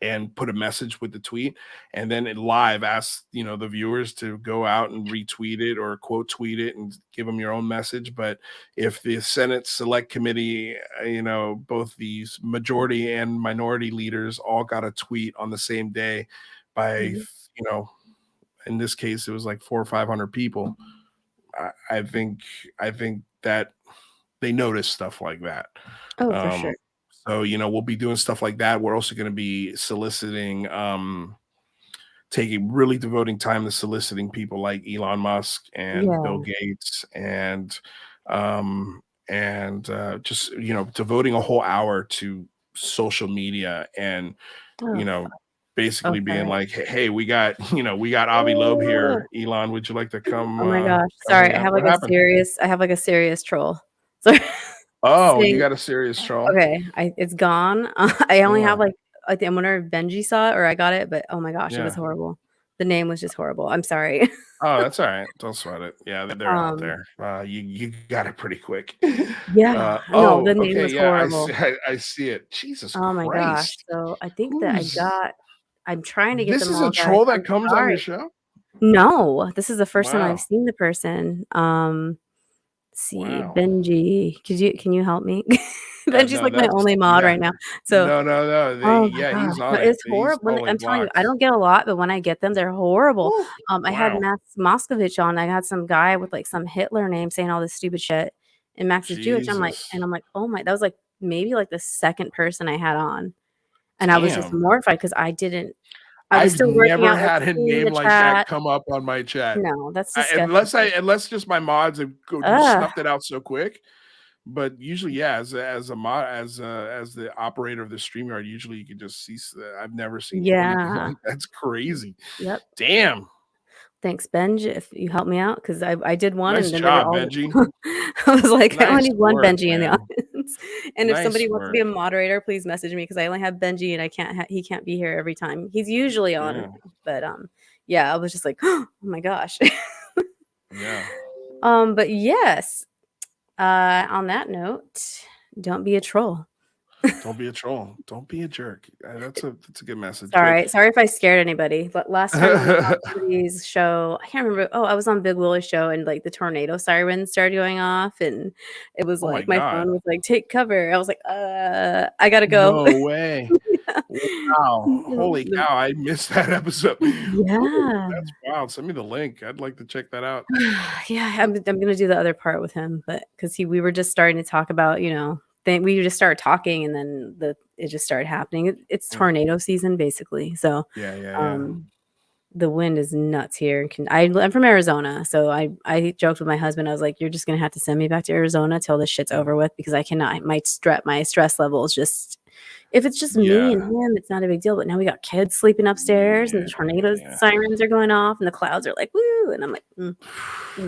and put a message with the tweet, and then it live asks, you know, the viewers to go out and retweet it or quote tweet it and give them your own message. But if the Senate Select Committee, you know, both these majority and minority leaders all got a tweet on the same day by, Mhm. you know, in this case, it was like 400 or 500 people. I think that they notice stuff like that. Oh, for Um, sure. so, you know, we'll be doing stuff like that. We're also going to be soliciting, really devoting time to soliciting people like Elon Musk and Bill Yeah. Gates just, you know, devoting a whole hour to social media and, Oh, you know, basically being okay. like, hey, we got, you know, we got Avi Loeb Oh, here. Elon, would you like to come, oh my gosh. come Sorry, hang out? What happened? I have like a serious troll. Sorry. Oh, you Saying got a serious troll. okay, it's gone. I only have Yeah. like I think I wonder if Benji saw it or I got it, but oh my gosh, it was Yeah. horrible. The name was just horrible. I'm sorry. Oh, that's all right. Don't sweat it. Yeah, they're out Um, there. You got it pretty quick. yeah, no, Oh, the name okay. was Yeah, horrible. I see it. Jesus Oh my gosh. Christ. So I think that Who's I'm trying to get this them is a all, guys. troll that I'm comes on your sorry. show? No, this is the first time I've Wow. seen the person. Let's see, Wow. Benji. Can you help me? Benji's No, like my that's only mod yeah. right now. So No. oh my Yeah, he's gosh, on but it. it's He's horrible. totally I'm telling you, I blocked. don't get a lot, but when I get them, they're horrible. Woo. I had Wow. Max Moskovich on. I had some guy with like some Hitler name saying all this stupid shit, and Max is Jewish. Jesus. I'm like, oh my, that was like maybe like the second person I had on, and I was just Damn. mortified because I was I've still working never out, like had a seeing name the like that chat. come up on my chat. No, that's I, disgusting. unless just my mods have Ugh, snuffed it out so quick. But usually, yeah, as a mod, as the operator of the StreamYard, usually you can just see. I've never seen anything yeah, like that's crazy. yep. Damn, Thanks, Benj, if you help me out, because I did one nice and then they were job, all Benji. I was like, "I only Nice need one work, Benji in the man. audience." And if Nice somebody wants to be work. a moderator, please message me because I only have Benji and I can't he can't be here every time. He's usually on, Yeah, but, yeah, I was just like, "Oh my gosh." yeah. But yes, on that note, don't be a troll. Don't be a troll. Don't be a jerk. That's a good message. But Sorry if I scared anybody, but last time I was on somebody's show, I can't remember. Oh, I was on Big Will's show and like the tornado sirens started going off and it was oh my like my god, phone was like, "Take cover." I was like, I gotta go." no way. Yeah. Wow. Holy cow. I missed that episode. Ooh, Yeah. that's wild. Send me the link. I'd like to check that out. Yeah, I'm gonna do the other part with him, but because we were just starting to talk about, we just started talking and then it just started happening. It's Yeah. tornado season basically, so Yeah. um the wind is nuts here. I'm from Arizona, so I joked with my husband. I was like, "You're just gonna have to send me back to Arizona till this shit's over with because I cannot. My stress level is just if it's just me Yeah. and him, it's not a big deal. But now we got kids sleeping upstairs, and the tornado Yeah. sirens are going off, and the clouds are like woo, and I'm like,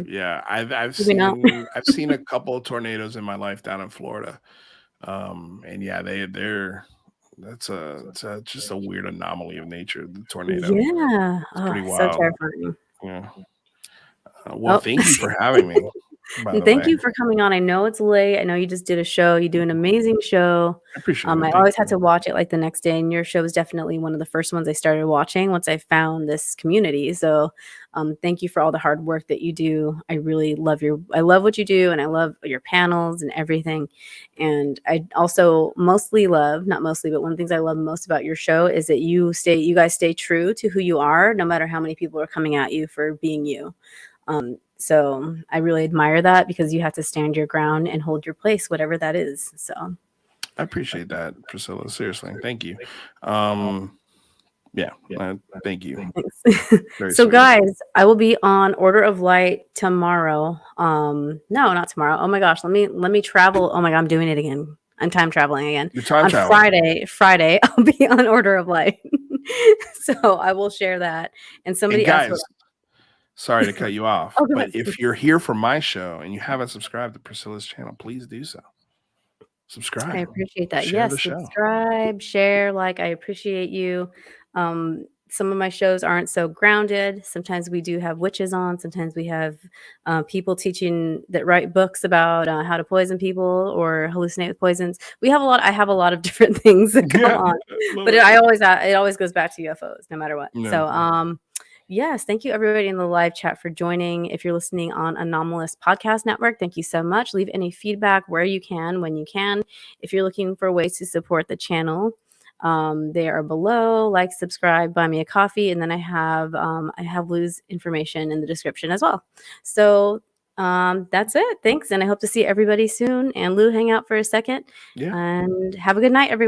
Yeah. I've maybe not. seen a couple of tornadoes in my life down in Florida. And yeah, it's just a weird anomaly of nature, the tornado. Yeah, It's oh, pretty so wild. terrifying. Yeah. Well, Oh, thank you for having me, by and the thank way. you for coming on. I know it's late. I know you just did a show. You do an amazing show. I appreciate I it. Thank always had you. to watch it like the next day, and your show was definitely one of the first ones I started watching once I found this community. So, thank you for all the hard work that you do. I love what you do, and I love your panels and everything. And I also not mostly, but one of the things I love most about your show is that you guys stay true to who you are, no matter how many people are coming at you for being you. So I really admire that because you have to stand your ground and hold your place, whatever that is. So I appreciate that, Priscilla. Seriously. Thank you. Yeah, thank you. thanks. Very So sweet. guys, I will be on Order of Light tomorrow. No, not tomorrow. Oh my gosh, let me travel. Oh my god, I'm doing it again. I'm time traveling again. Your time On traveling. Friday, I'll be on Order of Light. So I will share that. And And somebody asked what guys, sorry to cut you off, oh, go but ahead. if you're here for my show and you haven't subscribed to Priscilla's channel, please do so. I Subscribe. appreciate that. Share the Yes, show. subscribe, share, like, I appreciate you. some of my shows aren't so grounded. Sometimes we do have witches on. Sometimes we have people teaching that write books about how to poison people or hallucinate with poisons. I have a lot of different things that come Yeah, on, love but it. it always goes back to UFOs, no matter what. Yeah. So, yes, thank you everybody in the live chat for joining. If you're listening on Anomalous Podcast Network, thank you so much. Leave any feedback where you can, when you can. If you're looking for ways to support the channel, they are below. Like, subscribe, buy me a coffee, and then I have Lou's information in the description as well. So that's it. Thanks, and I hope to see everybody soon. And Lou, hang out for a second. Yeah. And have a good night, everyone.